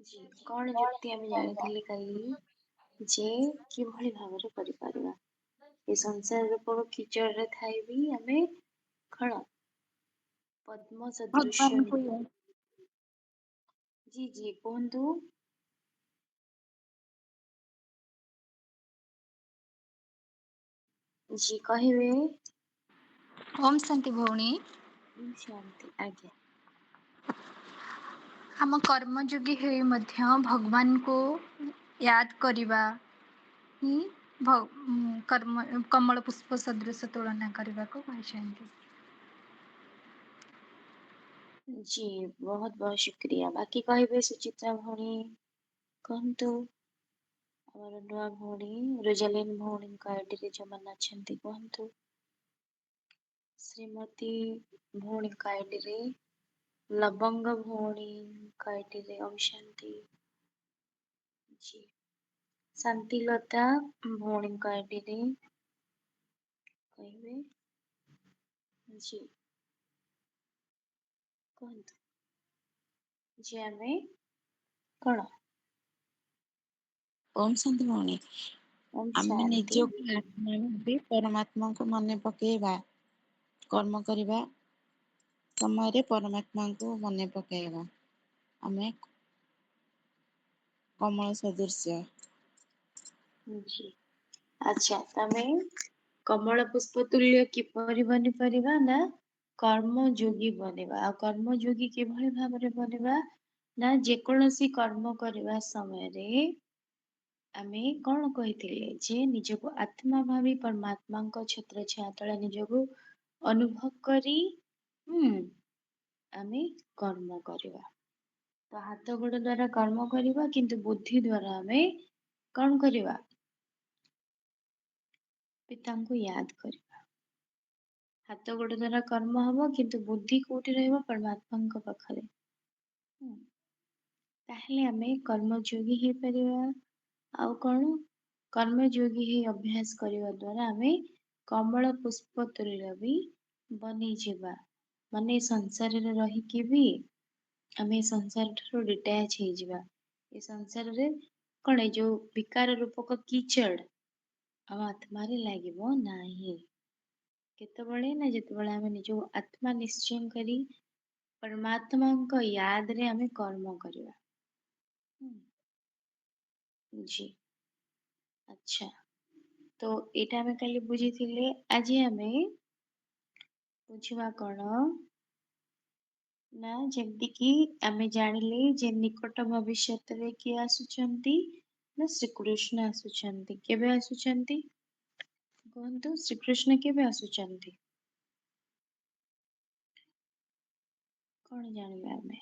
G କଣ ଯୁକ୍ତି ଆମେ ଜାଣିଥିଲେ କାଲି ଯେ କିଭଳି ଭାବରେ କରିପାରିବା। ଏ ସଂସାର ରୂପକ କିଚଡ଼ରେ ଥାଇ ବି ଆମେ କଣ ପଦ୍ମ ସଦୃଶ୍ୟ ଭଗବାନଙ୍କୁ ଜି କୁହନ୍ତୁ। ଜି କହିବେ। ଓମ୍ ଶାନ୍ତି ଭଉଣୀ। ଶାନ୍ତି ଆଜ୍ଞା। ଆମ କର୍ମଯୋଗୀ ହେଇ ମଧ୍ୟ ଭଗବାନଙ୍କୁ ୟାଦ କରିବା ହିଁ କମଳ ପୁଷ୍ପ ସଦୃଶ ତୁଳନା କରିବାକୁ କହିଛନ୍ତି। जी बहुत बहुत शुक्रिया। बाकी କହିବେ ସୁଚିତ୍ରା ଭଉଣୀ କୁହନ୍ତୁ। ଆମର ନୂଆ ଭଉଣୀ ରୋଜାଲିନ ଭଉଣୀଙ୍କ ଆଇଡିରେ ଯୋଉମାନେ ଅଛନ୍ତି କୁହନ୍ତୁ। ଶ୍ରୀମତୀ ଭଉଣୀଙ୍କ ଆଇଡିରେ ଲବଙ୍ଗ ଭଉଣୀଙ୍କ ଆଇଡିରେ ଓମ୍ ଶାନ୍ତି। ଜି ଶାନ୍ତିଲତା ଭଉଣୀଙ୍କ ଆଇଡିରେ କହିବେ ଜି କୁହନ୍ତୁ ଯେ ଆମେ କଣ ଓମ୍ ଶାନ୍ତି ଭଉଣୀ ଓମ୍ ଆମେ ଶାନ୍ତି ନିଜକୁ ଆତ୍ମା ଭାବି ପରମାତ୍ମାଙ୍କୁ ମନେ ପକେଇବା କର୍ମ କରିବା ସମୟରେ ପରମାତ୍ମାଙ୍କୁ ମନେ ପକେଇବା ଆମେ କମଳ ସଦୃଶ୍ୟ। ଜି ଆଚ୍ଛା ତମେ କମଳ ପୁଷ୍ପ ତୁଲ୍ୟ କିପରି ବନିପାରିବା ନା କର୍ମ ଯୋଗୀ ବନିବା ଆଉ କର୍ମ ଯୋଗୀ କିଭଳି ଭାବରେ ବନିବା ନା ଯେକୌଣସି କର୍ମ କରିବା ସମୟରେ ଆମେ କଣ କହିଥିଲେ ଯେ ନିଜକୁ ଆତ୍ମା ଭାବି ପରମାତ୍ମାଙ୍କ ଛତ୍ର ଛାୟା ତଳେ ନିଜକୁ ଅନୁଭବ କରି ଆମେ କର୍ମ କରିବା। ତ ହାତ ଗୋଡ ଦ୍ଵାରା କର୍ମ କରିବା କିନ୍ତୁ ବୁଦ୍ଧି ଦ୍ଵାରା ଆମେ କଣ କରିବା ପିତାଙ୍କୁ ୟାଦ କରିବା। ହାତ ଗୋଡ ଦ୍ଵାରା କର୍ମ ହବ କିନ୍ତୁ ବୁଦ୍ଧି କୋଉଠି ରହିବ ପରମାତ୍ମାଙ୍କ ପାଖରେ। ତାହେଲେ ଆମେ କର୍ମଯୋଗୀ ହେଇପାରିବା। ଆଉ କଣ କର୍ମଯୋଗୀ ହେଇ ଅଭ୍ୟାସ କରିବା ଦ୍ଵାରା ଆମେ କମଳ ପୁଷ୍ପ ତୁଲ୍ୟ ବି ବନିଯିବା ମାନେ ସଂସାରରେ ରହିକି ବି ଆମେ ସଂସାର ଠାରୁ ଡିଟାଚ ହେଇଯିବା ଏ ସଂସାରରେ କଣ ଏ ଯୋଉ ବିକାର ରୂପକ କିଚଡ ଆଉ ଆତ୍ମାରେ ଲାଗିବ ନାହିଁ। କେତେବେଳେ ନା ଯେତେବେଳେ ଆମେ ନିଜକୁ ଆତ୍ମା ନିଶ୍ଚୟ କରି ପରମାତ୍ମାଙ୍କ ୟାଦ ରେ ଆମେ କର୍ମ କରିବା। ଜି ଆଚ୍ଛା ତ ଏଇଟା ଆମେ କାଲି ବୁଝିଥିଲେ ଆଜି ଆମେ ବୁଝିବା କଣ ନା ଯେମିତି କିି ଆମେ ଜାଣିଲେ ଯେ ନିକଟ ଭବିଷ୍ୟତରେ କିଏ ଆସୁଛନ୍ତି ନା ଶ୍ରୀକୃଷ୍ଣ ଆସୁଛନ୍ତି କେବେ ଆସୁଛନ୍ତି କୁହନ୍ତୁ ଶ୍ରୀକୃଷ୍ଣ କେବେ ଆସୁଛନ୍ତି? କଣ ଜାଣିବା ଆମେ?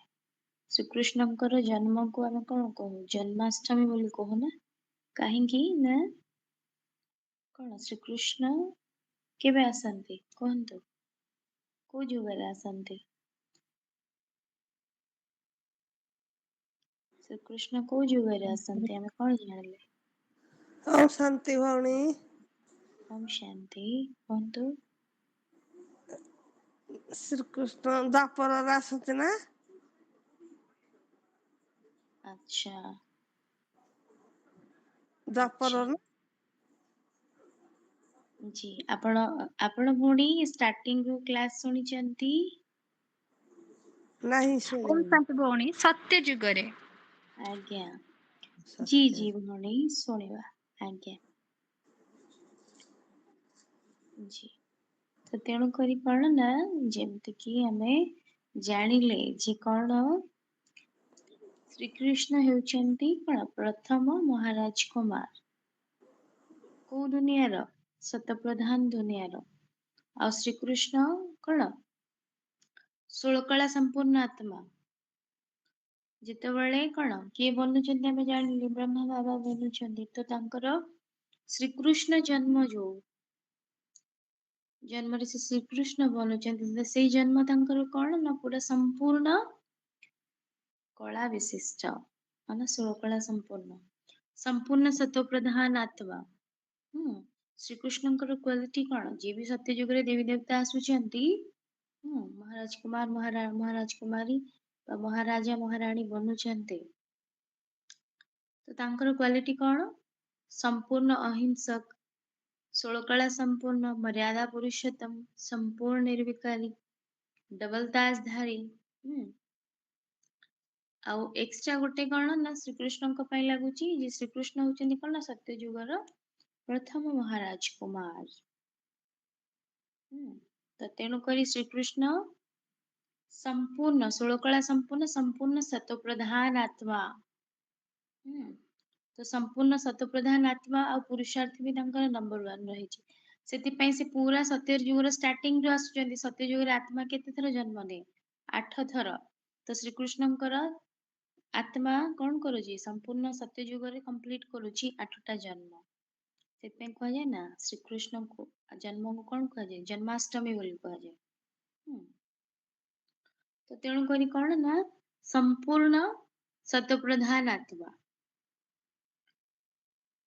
ଶ୍ରୀକୃଷ୍ଣଙ୍କର ଜନ୍ମକୁ ଆମେ କଣ କହୁ ଜନ୍ମାଷ୍ଟମୀ ବୋଲି କହୁନା। କାହିଁକି ନା କଣ ଶ୍ରୀକୃଷ୍ଣ କେବେ ଆସନ୍ତି କୁହନ୍ତୁ କୋଉ ଯୁଗରେ ଆସନ୍ତି? ଶ୍ରୀକୃଷ୍ଣ କୋଉ ଯୁଗରେ ଆସନ୍ତି ଆମେ କଣ ଜାଣିଲେ? ଓମ୍ ଶାନ୍ତି ଭଉଣୀ। ଓମ୍ ଶାନ୍ତି କୁହନ୍ତୁ। ଶ୍ରୀକୃଷ୍ଣ ଦ୍ୱାପରରେ ଆସନ୍ତି ନା? ଆଚ୍ଛା। ଆଚ୍ଛା। ଦ୍ୱାପରରେ ଜି ଆପଣ ଭଉଣୀ ଷ୍ଟାର୍ଟିଂ ରୁ କ୍ଲାସ ଶୁଣିଛନ୍ତି? ନାହିଁ ଓମ୍ ଶୁଣିନି। ଶାନ୍ତି ଭଉଣୀ ସତ୍ୟ ଯୁଗରେ। ଆଜ୍ଞା ଜି ସତ୍ୟ ଜି ଭଉଣୀ ଶୁଣିବା ଆଜ୍ଞା। ଜି ତ ତେଣୁ କରି କଣ ନା ଯେମିତି କିି ଆମେ ଜାଣିଲେ ଯେ କଣ ଶ୍ରୀକୃଷ୍ଣ ହେଉଛନ୍ତି କଣ ପ୍ରଥମ ମହାରାଜ କୁମାର। କୋଉ ଦୁନିଆର ସତପ୍ରଧାନ ଦୁନିଆର। ଆଉ ଶ୍ରୀକୃଷ୍ଣ କଣ ଷୋଳକଳା ସମ୍ପୂର୍ଣ୍ଣ ଆତ୍ମା। ଯେତେବେଳେ କଣ କିଏ ବନୁଛନ୍ତି ଆମେ ଜାଣିଲେ ବ୍ରହ୍ମା ବାବା ବନୁଛନ୍ତି ତ ତାଙ୍କର ଶ୍ରୀକୃଷ୍ଣ ଜନ୍ମ ଯୋଉ ଜନ୍ମରେ ସେ ଶ୍ରୀକୃଷ୍ଣ ବନୁଛନ୍ତି ସେଇ ଜନ୍ମ ତାଙ୍କର କଣ ନା ପୁରା ସମ୍ପୂର୍ଣ୍ଣ କଳା ବିଶିଷ୍ଟ ମାନେ ଷୋଳକଳା ସମ୍ପୂର୍ଣ୍ଣ। ସମ୍ପୂର୍ଣ୍ଣ ସତ୍ଵ ପ୍ରଧାନ ଆତ୍ମା। ହୁଁ ଶ୍ରୀକୃଷ୍ଣଙ୍କର କ୍ଵାଲିଟି କଣ ଯିଏ ବି ସତ୍ୟ ଯୁଗରେ ଦେବୀ ଦେବତା ଆସୁଛନ୍ତି ମହାରାଜ କୁମାର ମହାରାଜ କୁମାରୀ ବା ମହାରାଜା ମହାରାଣୀ ବନୁଛନ୍ତି ତ ତାଙ୍କର କ୍ୱାଲିଟି କ'ଣ? ସମ୍ପୂର୍ଣ୍ଣ ଅହିଂସକ, ଷୋଳକଳା ସମ୍ପୂର୍ଣ୍ଣ, ମର୍ୟାଦା ପୁରୁଷୋତ୍ତମ, ସମ୍ପୂର୍ଣ୍ଣ ନିର୍ବିକାରୀ, ଡବଲ ତାଜଧାରୀ। ଆଉ ଏକ୍ସଟ୍ରା ଗୋଟେ କ'ଣ ନା ଶ୍ରୀକୃଷ୍ଣଙ୍କ ପାଇଁ ଲାଗୁଛି ଯେ ଶ୍ରୀକୃଷ୍ଣ ହଉଛନ୍ତି କ'ଣ ନା ସତ୍ୟ ଯୁଗର ପ୍ରଥମ ମହାରାଜ କୁମାର। ତ ତେଣୁକରି ଶ୍ରୀକୃଷ୍ଣ ସମ୍ପୂର୍ଣ୍ଣ ଷୋଳକଳା ସମ୍ପୂର୍ଣ୍ଣ, ସମ୍ପୂର୍ଣ୍ଣ ସତ୍ୱପ୍ରଧାନ ଆତ୍ମା। ତ ସମ୍ପୂର୍ଣ୍ଣ ସତ୍ୱପ୍ରଧାନ ଆତ୍ମା ଆଉ ପୁରୁଷାର୍ଥ ବି ତାଙ୍କର ନମ୍ବର 1 ରହିଛି। ସେଥିପାଇଁ ସେ ପୁରା ସତ୍ୟ ଯୁଗର ଷ୍ଟାର୍ଟିଂରୁ ଆସୁଛନ୍ତି। ସତ୍ୟ ଯୁଗରେ ଆତ୍ମା କେତେ ଥର ଜନ୍ମ ନିଏ? 8 ଥର। ତ ଶ୍ରୀକୃଷ୍ଣଙ୍କର ଆତ୍ମା କ'ଣ କରୁଛି? ସମ୍ପୂର୍ଣ୍ଣ ସତ୍ୟ ଯୁଗରେ କମ୍ପ୍ଲିଟ କରୁଛି 8ଟା ଜନ୍ମ। ସେଥିପାଇଁ କୁହାଯାଏ ନା ଶ୍ରୀକୃଷ୍ଣଙ୍କୁ ଜନ୍ମକୁ କ'ଣ କୁହାଯାଏ? ଜନ୍ମାଷ୍ଟମୀ ବୋଲି କୁହାଯାଏ। ତ ତେଣୁକରି କ'ଣ ନା ସମ୍ପୂର୍ଣ୍ଣ ସତ୍ୱପ୍ରଧାନ ଆତ୍ମା।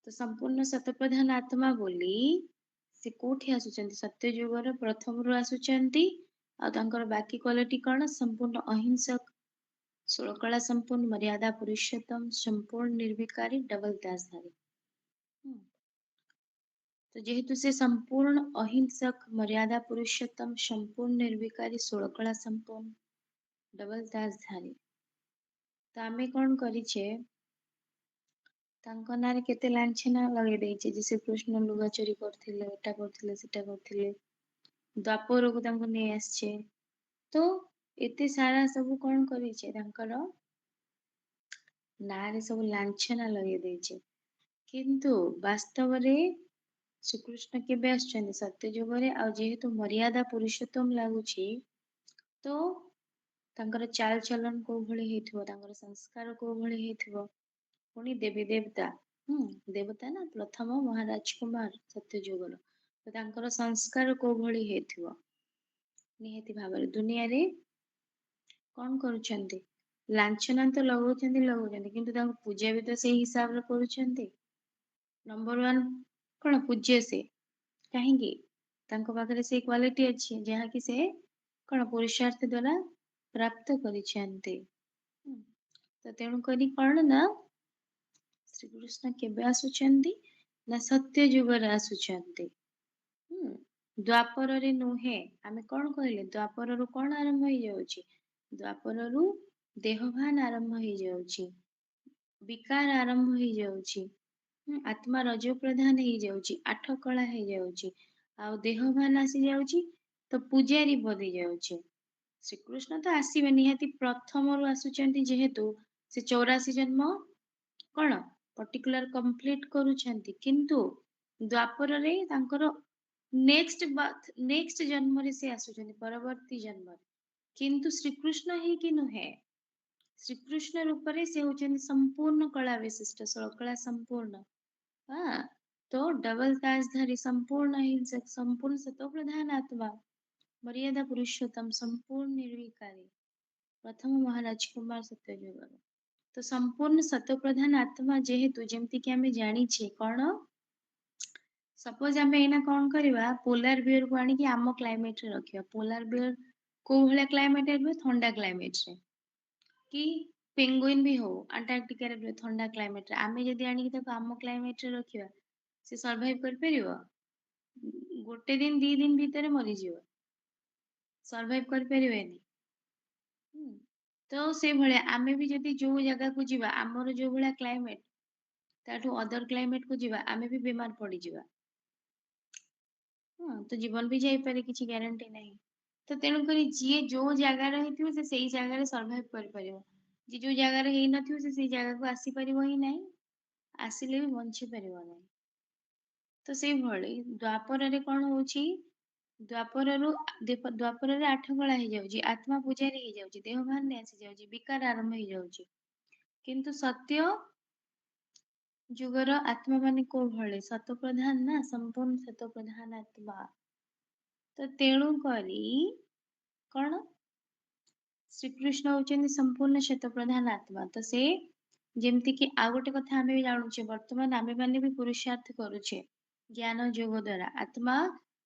ତ ସମ୍ପୂର୍ଣ୍ଣ ସତ୍ୱପ୍ରଧାନ ଆତ୍ମା ବୋଲି ସେ କୋଉଠି ଆସୁଛନ୍ତି? ସତ୍ୟ ଯୁଗର ପ୍ରଥମରୁ ଆସୁଛନ୍ତି। ଆଉ ତାଙ୍କର ବାକି କ୍ୱାଲିଟି କ'ଣ? ସମ୍ପୂର୍ଣ୍ଣ ଅହିଂସକ, ଷୋଳକଳା ସମ୍ପୂର୍ଣ୍ଣ, ମର୍ୟାଦା ପୁରୁଷୋତ୍ତମ, ସମ୍ପୂର୍ଣ୍ଣ ନିର୍ବିକାରୀ, ଡବଲ ତାଜଧାରୀ। ତ ଯେହେତୁ ସେ ସମ୍ପୂର୍ଣ୍ଣ ଅହିଂସକ, ମର୍ୟାଦା ପୁରୁଷୋତ୍ତମ, ସମ୍ପୂର୍ଣ୍ଣ ନିର୍ବିକାରୀ, ଷୋଳକଳା ସମ୍ପୂର୍ଣ୍ଣ, ଡବଲ ତାଜଧାରୀ। ତ ଆମେ କ'ଣ କରିଛେ? ତାଙ୍କ ନାଁରେ କେତେ ଲାଞ୍ଛନା ଲଗେଇ ଦେଇଛେ ଯେ ଶ୍ରୀକୃଷ୍ଣ ଲୁଗା ଚୋରି କରୁଥିଲେ, ଏଟା କରୁଥିଲେ, ସେଟା କରୁଥିଲେ, ଦ୍ୱାପରକୁ ତାଙ୍କୁ ନେଇ ଆସିଛେ। ତ ଏତେ ସାରା ସବୁ କ'ଣ କରିଛେ? ତାଙ୍କର ନାଁରେ ସବୁ ଲାଞ୍ଛନା ଲଗେଇ ଦେଇଛେ। କିନ୍ତୁ ବାସ୍ତବରେ ଶ୍ରୀକୃଷ୍ଣ କେବେ ଆସୁଛନ୍ତି? ସତ୍ୟ ଯୁଗରେ। ଆଉ ଯେହେତୁ ମର୍ୟାଦା ପୁରୁଷୋତ୍ତମ ଲାଗୁଛି ତ ତାଙ୍କର ଚାଲ ଚଲନ କୋଉ ଭଳି ହେଇଥିବ, ତାଙ୍କର ସଂସ୍କାର କୋଉ ଭଳି ହେଇଥିବ। ପୁଣି ଦେବୀ ଦେବତା, ଦେବତା ନା ପ୍ରଥମ ମହାରାଜ କୁମାର ସତ୍ୟ ଯୁଗର। ତ ତାଙ୍କର ସଂସ୍କାର କୋଉ ଭଳି ହେଇଥିବ? ନିହାତି ଭାବରେ ଦୁନିଆରେ କ'ଣ କରୁଛନ୍ତି? ଲାଞ୍ଛନା ତ ଲଗଉଛନ୍ତି, କିନ୍ତୁ ତାଙ୍କୁ ପୂଜା ବି ତ ସେଇ ହିସାବରେ କରୁଛନ୍ତି। ନମ୍ବର 1 କ'ଣ ପୂଜ୍ୟ ସେ? କାହିଁକି? ତାଙ୍କ ପାଖରେ ସେଇ କ୍ୱାଲିଟି ଅଛି ଯାହାକି ସେ କ'ଣ ପୁରୁଷାର୍ଥ ଦ୍ୱାରା ପ୍ରାପ୍ତ କରିଛନ୍ତି। ତ ତେଣୁକରି କ'ଣ ନା ଶ୍ରୀକୃଷ୍ଣ କେବେ ଆସୁଛନ୍ତି? ନା ସତ୍ୟ ଯୁଗରେ ଆସୁଛନ୍ତି। ଦ୍ୱାପରରେ ନୁହେଁ। ଆମେ କ'ଣ କହିଲେ? ଦ୍ୱାପରରୁ କ'ଣ ଆରମ୍ଭ ହେଇଯାଉଛି? ଦ୍ୱାପରରୁ ଦେହଭାନ ଆରମ୍ଭ ହେଇଯାଉଛି, ବିକାର ଆରମ୍ଭ ହେଇଯାଉଛି, ଆତ୍ମା ରଜ ପ୍ରଧାନ ହେଇଯାଉଛି, 8 କଳା ହେଇଯାଉଛି, ଆଉ ଦେହଭାନ ଆସିଯାଉଛି, ତ ପୂଜାରୀ ବନି ଯାଉଛି। ଶ୍ରୀକୃଷ୍ଣ ତ ଆସିବେ ନିହାତି, ପ୍ରଥମରୁ ଆସୁଛନ୍ତି ଯେହେତୁ ସେ 84 ଜନ୍ମ କ'ଣ ପର୍ଟିକୁଲାର କମ୍ପ୍ଲିଟ କରୁଛନ୍ତି। କିନ୍ତୁ ଦ୍ୱାପରରେ ତାଙ୍କର ନେକ୍ସଟ ଜନ୍ମରେ ସେ ଆସୁଛନ୍ତି, ପରବର୍ତ୍ତୀ ଜନ୍ମରେ। କିନ୍ତୁ ଶ୍ରୀକୃଷ୍ଣ ହେଇକି ନୁହେଁ। ଶ୍ରୀକୃଷ୍ଣ ରୂପରେ ସେ ହଉଛନ୍ତି ସମ୍ପୂର୍ଣ୍ଣ କଳା ବିଶିଷ୍ଟ, ଷୋଳକଳା ସମ୍ପୂର୍ଣ୍ଣ। ତ ଡବଲ ତାଜଧାରୀ, ସମ୍ପୂର୍ଣ୍ଣ ହିଂସକ, ସମ୍ପୂର୍ଣ୍ଣ ସତ୍ୱପ୍ରଧାନ ଆତ୍ମା, ମର୍ୟାଦା ପୁରୁଷୋତ୍ତମ, ସମ୍ପୂର୍ଣ୍ଣ ନିର୍ବିକାରୀ, ପ୍ରଥମ ମହାରାଜ କୁମାର ସତ୍ୟ ଯୁଗର। ତ ସମ୍ପୂର୍ଣ୍ଣ ସତ୍ୱପ୍ରଧାନ ଆତ୍ମା ଯେହେତୁ, ଯେମିତିକି ଆମେ ଜାଣିଛେ କ'ଣ, ସପୋଜ ଆମେ ଏଇନା କ'ଣ କରିବା? ପୋଲାର ବିୟରକୁ ଆଣିକି ଆମ କ୍ଲାଇମେଟରେ ରଖିବା। ପୋଲାର ବିୟର କୋଉ ଭଳିଆ କ୍ଲାଇମେଟରେ ରୁହେ? ଥଣ୍ଡା କ୍ଲାଇମେଟରେ। କି ପେଙ୍ଗୁଇନ ବି ହଉ ଆଣ୍ଟାର୍କଟିକାରେ ରୁହେ ଥଣ୍ଡା କ୍ଲାଇମେଟରେ। ଆମେ ଯଦି ଆଣିକି ତାକୁ ଆମ କ୍ଲାଇମେଟରେ ରଖିବା, ସେ ସର୍ଭାଇଭ କରିପାରିବ? ଗୋଟେ ଦିନ 2 ଦିନ ଭିତରେ ମରିଯିବ, ସର୍ଭାଇଭ କରିପାରିବେନି। ତ ସେଇଭଳିଆ ଆମେ ବି ଯଦି ଯୋଉ ଜାଗାକୁ ଯିବା, ଆମର ଯୋଉ ଭଳିଆ କ୍ଲାଇମେଟ, ତାଠୁ ଅଦର କ୍ଲାଇମେଟକୁ ଯିବା, ଆମେ ବି ବେମାର ପଡିଯିବା। ତ ଜୀବନ ବି ଯାଇପାରେ, କିଛି ଗ୍ୟାରେଣ୍ଟି ନାହିଁ। ତ ତେଣୁକରି ଯିଏ ଯୋଉ ଜାଗାରେ ହେଇଥିବ ସେ ସେଇ ଜାଗାରେ ସର୍ଭାଇଭ କରିପାରିବ। ଯିଏ ଯୋଉ ଜାଗାରେ ହେଇନଥିବ ସେ ସେଇ ଜାଗାକୁ ଆସିପାରିବ ହିଁ ନାହିଁ, ଆସିଲେ ବି ବଞ୍ଚି ପାରିବ ନାହିଁ। ତ ସେଇଭଳି ଦ୍ୱାପରରେ କ'ଣ ହଉଛି? ଦ୍ୱାପରରେ 8 କଳା ହେଇଯାଉଛି, ଆତ୍ମା ପୂଜାରୀ ହେଇଯାଉଛି, ଦେହଭାନରେ ଆସିଯାଉଛି, ବିକାର ଆରମ୍ଭ ହେଇଯାଉଛି। କିନ୍ତୁ ସତ୍ୟ ଯୁଗର ଆତ୍ମା ମାନେ କୋଉ ଭଳି? ସତ୍ୱପ୍ରଧାନ ନା, ସମ୍ପୂର୍ଣ୍ଣ ସତ୍ୱପ୍ରଧାନ ଆତ୍ମା। ତ ତେଣୁ କରି କ'ଣ ଶ୍ରୀକୃଷ୍ଣ ହଉଛନ୍ତି ସମ୍ପୂର୍ଣ୍ଣ ସତ୍ୱପ୍ରଧାନ ଆତ୍ମା। ତ ସେ ଯେମିତିକି ଆଉ ଗୋଟେ କଥା ଆମେ ବି ଜାଣୁଛେ, ବର୍ତ୍ତମାନ ଆମେ ମାନେ ବି ପୁରୁଷାର୍ଥ କରୁଛେ ଜ୍ଞାନ ଯୋଗ ଦ୍ୱାରା। ଆତ୍ମା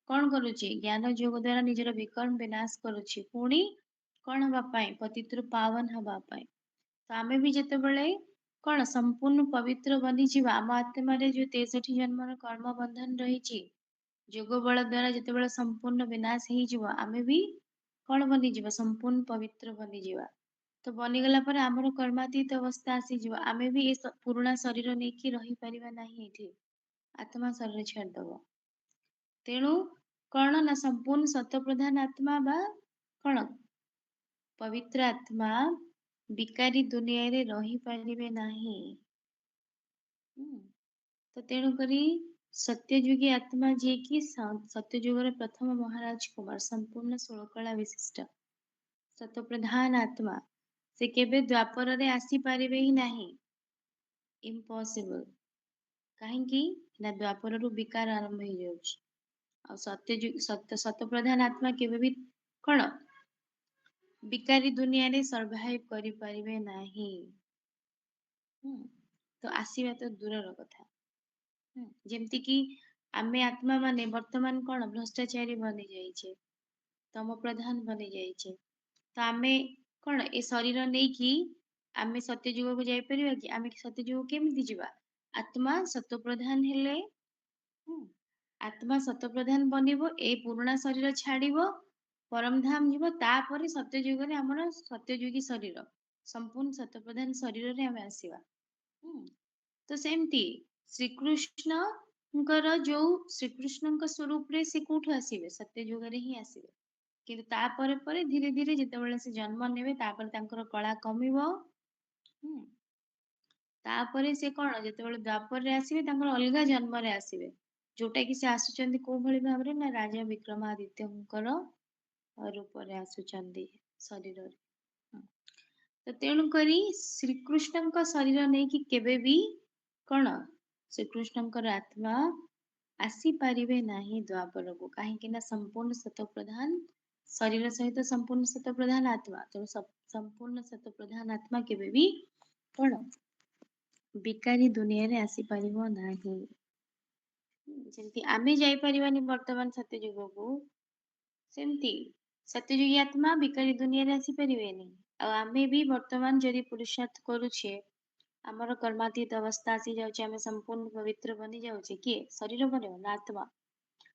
କ'ଣ କରୁଛି? ଜ୍ଞାନ ଯୋଗ ଦ୍ୱାରା ନିଜର ବିକର୍ମ ବିନାଶ କରୁଛି, ପୁଣି କ'ଣ ହବା ପାଇଁ? ପତିତରୁ ପାବନ ହବା ପାଇଁ। ତ ଆମେ ବି ଯେତେବେଳେ कौन संपूर्ण पवित्र बनी जीवा आम आत्मा रे जो 63 जन्मर कर्म बंधन रही जोग बल द्वारा जिते संपूर्ण विनाश हो आमे भी कौन बनी जीवा संपूर्ण पवित्र बनी जीवा तो बनीगला पर आमर कर्मातीत अवस्था आसीज आमे भी ए पुराणा शरीर नहीं कि रही परिबा नहीं एठी आत्मा शरीर छाड़दब तेणु कौन ना संपूर्ण सत प्रधान आत्मा बा कौन पवित्र आत्मा विकारी दुनिया रे रही परिबे नाही तो तेणु करी सत्ययुगी आत्मा जी की सत्ययुगर प्रथम महाराज कुमार संपूर्ण षोलकला विशिष्ट सत प्रधान आत्मा से केबे द्वापर रे आसी पारिबे ही नाही इम्पॉसिबल काहेकि ना द्वापर रु विकार आरंभ हो जाउछ आ सत प्रधान आत्मा केबे भी कौन विकारी दुनिया रे सर्वाइव करि परिबे नाही तो आसीबा तो दूरर कथा जेमती कि आमे आत्मा माने वर्तमान कौन भ्रष्टाचारी बनी जाइछे तम प्रधान बनी जाइछे तो आमे कौन ए शरीर नहीं कि आमे सत्ययुग को जाई परिबा कि आमे सत्ययुग केमिति जिबा आत्मा सत्य प्रधान हेले आत्मा सत्य प्रधान बनिबो ए पुराणा शरीर छाड़िबो परम धाम जीव तापर सत्ययुग रे हमर सत्ययुगी शरीर संपूर्ण सत्य प्रधान शरीर रे आमे आसीबा तो सेमती श्रीकृष्ण जो श्रीकृष्ण स्वरूप रे से कोठु आसीबे सत्ययुग रे ही आसीबे किंतु तापर पर धीरे धीरे जितेबाला से जन्म नेबे तापर तांकर कला कमिबो तापर से कौन जितेबाला द्वापर रे आसीबे तांकर अलगा जन्म रे आसीबे जोटा कि से आसुचंदी को भली भाबरे ना राजा विक्रमादित्यंकर रूप रे आसुचंदी शरीर रे तो तेणु करी श्रीकृष्ण शरीर नहीं कि केबे भी कौन श्रीकृष्ण आत्मा आसी पारिबे नाही द्वापर को कहीं ना संपूर्ण सत प्रधान शरीर सहित संपूर्ण सत प्रधान आत्मा तो संपूर्ण सत प्रधान आत्मा केबे भी कौन विकारी दुनिया रे आसी पारिबो नाही जेमती आमे जाई परिबानी वर्तमान सत्ययुग को सेमती सत्ययुगी आत्मा विकारी दुनिया रे आसी परिबेनी आ आमे भी वर्तमान जदि पुरुषार्थ करूछे आमर कर्मातीत अवस्था आसी जाउछे आमे संपूर्ण पवित्र बनी जाउछे किए शरीर बनिबो ना आत्मा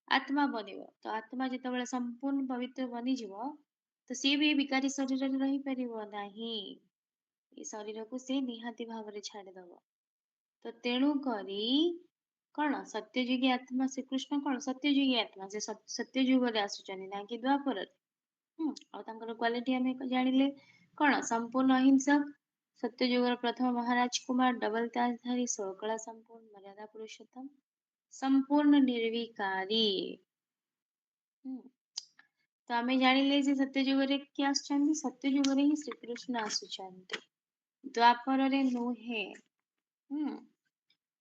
आत्मा बनिबो तो आत्मा जेतेबेले संपूर्ण पवित्र बनी जीवो तो सी भी विकारी शरीर रे रही परिबो नाही ए शरीर को से निहाती भाव रे छाड़ी दबो तो तेणु करी कौन सत्ययुगी आत्मा श्रीकृष्ण कौन सत्ययुगी आत्मा से सत्ययुग रे आसुचनी ना कि द्वापर और तांकर क्वालिटी आमे जानिले कौन संपूर्ण अहिंसक सत्ययुगर प्रथम महाराज कुमार डबल ताजधारी षोलकला संपूर्ण मर्यादा पुरुषोत्तम संपूर्ण निर्विकारी तो आमे जानिले जे सत्ययुग रे किए आसुचंदी सत्ययुग रे ही श्रीकृष्ण आसुचंदी द्वापर रे नुहे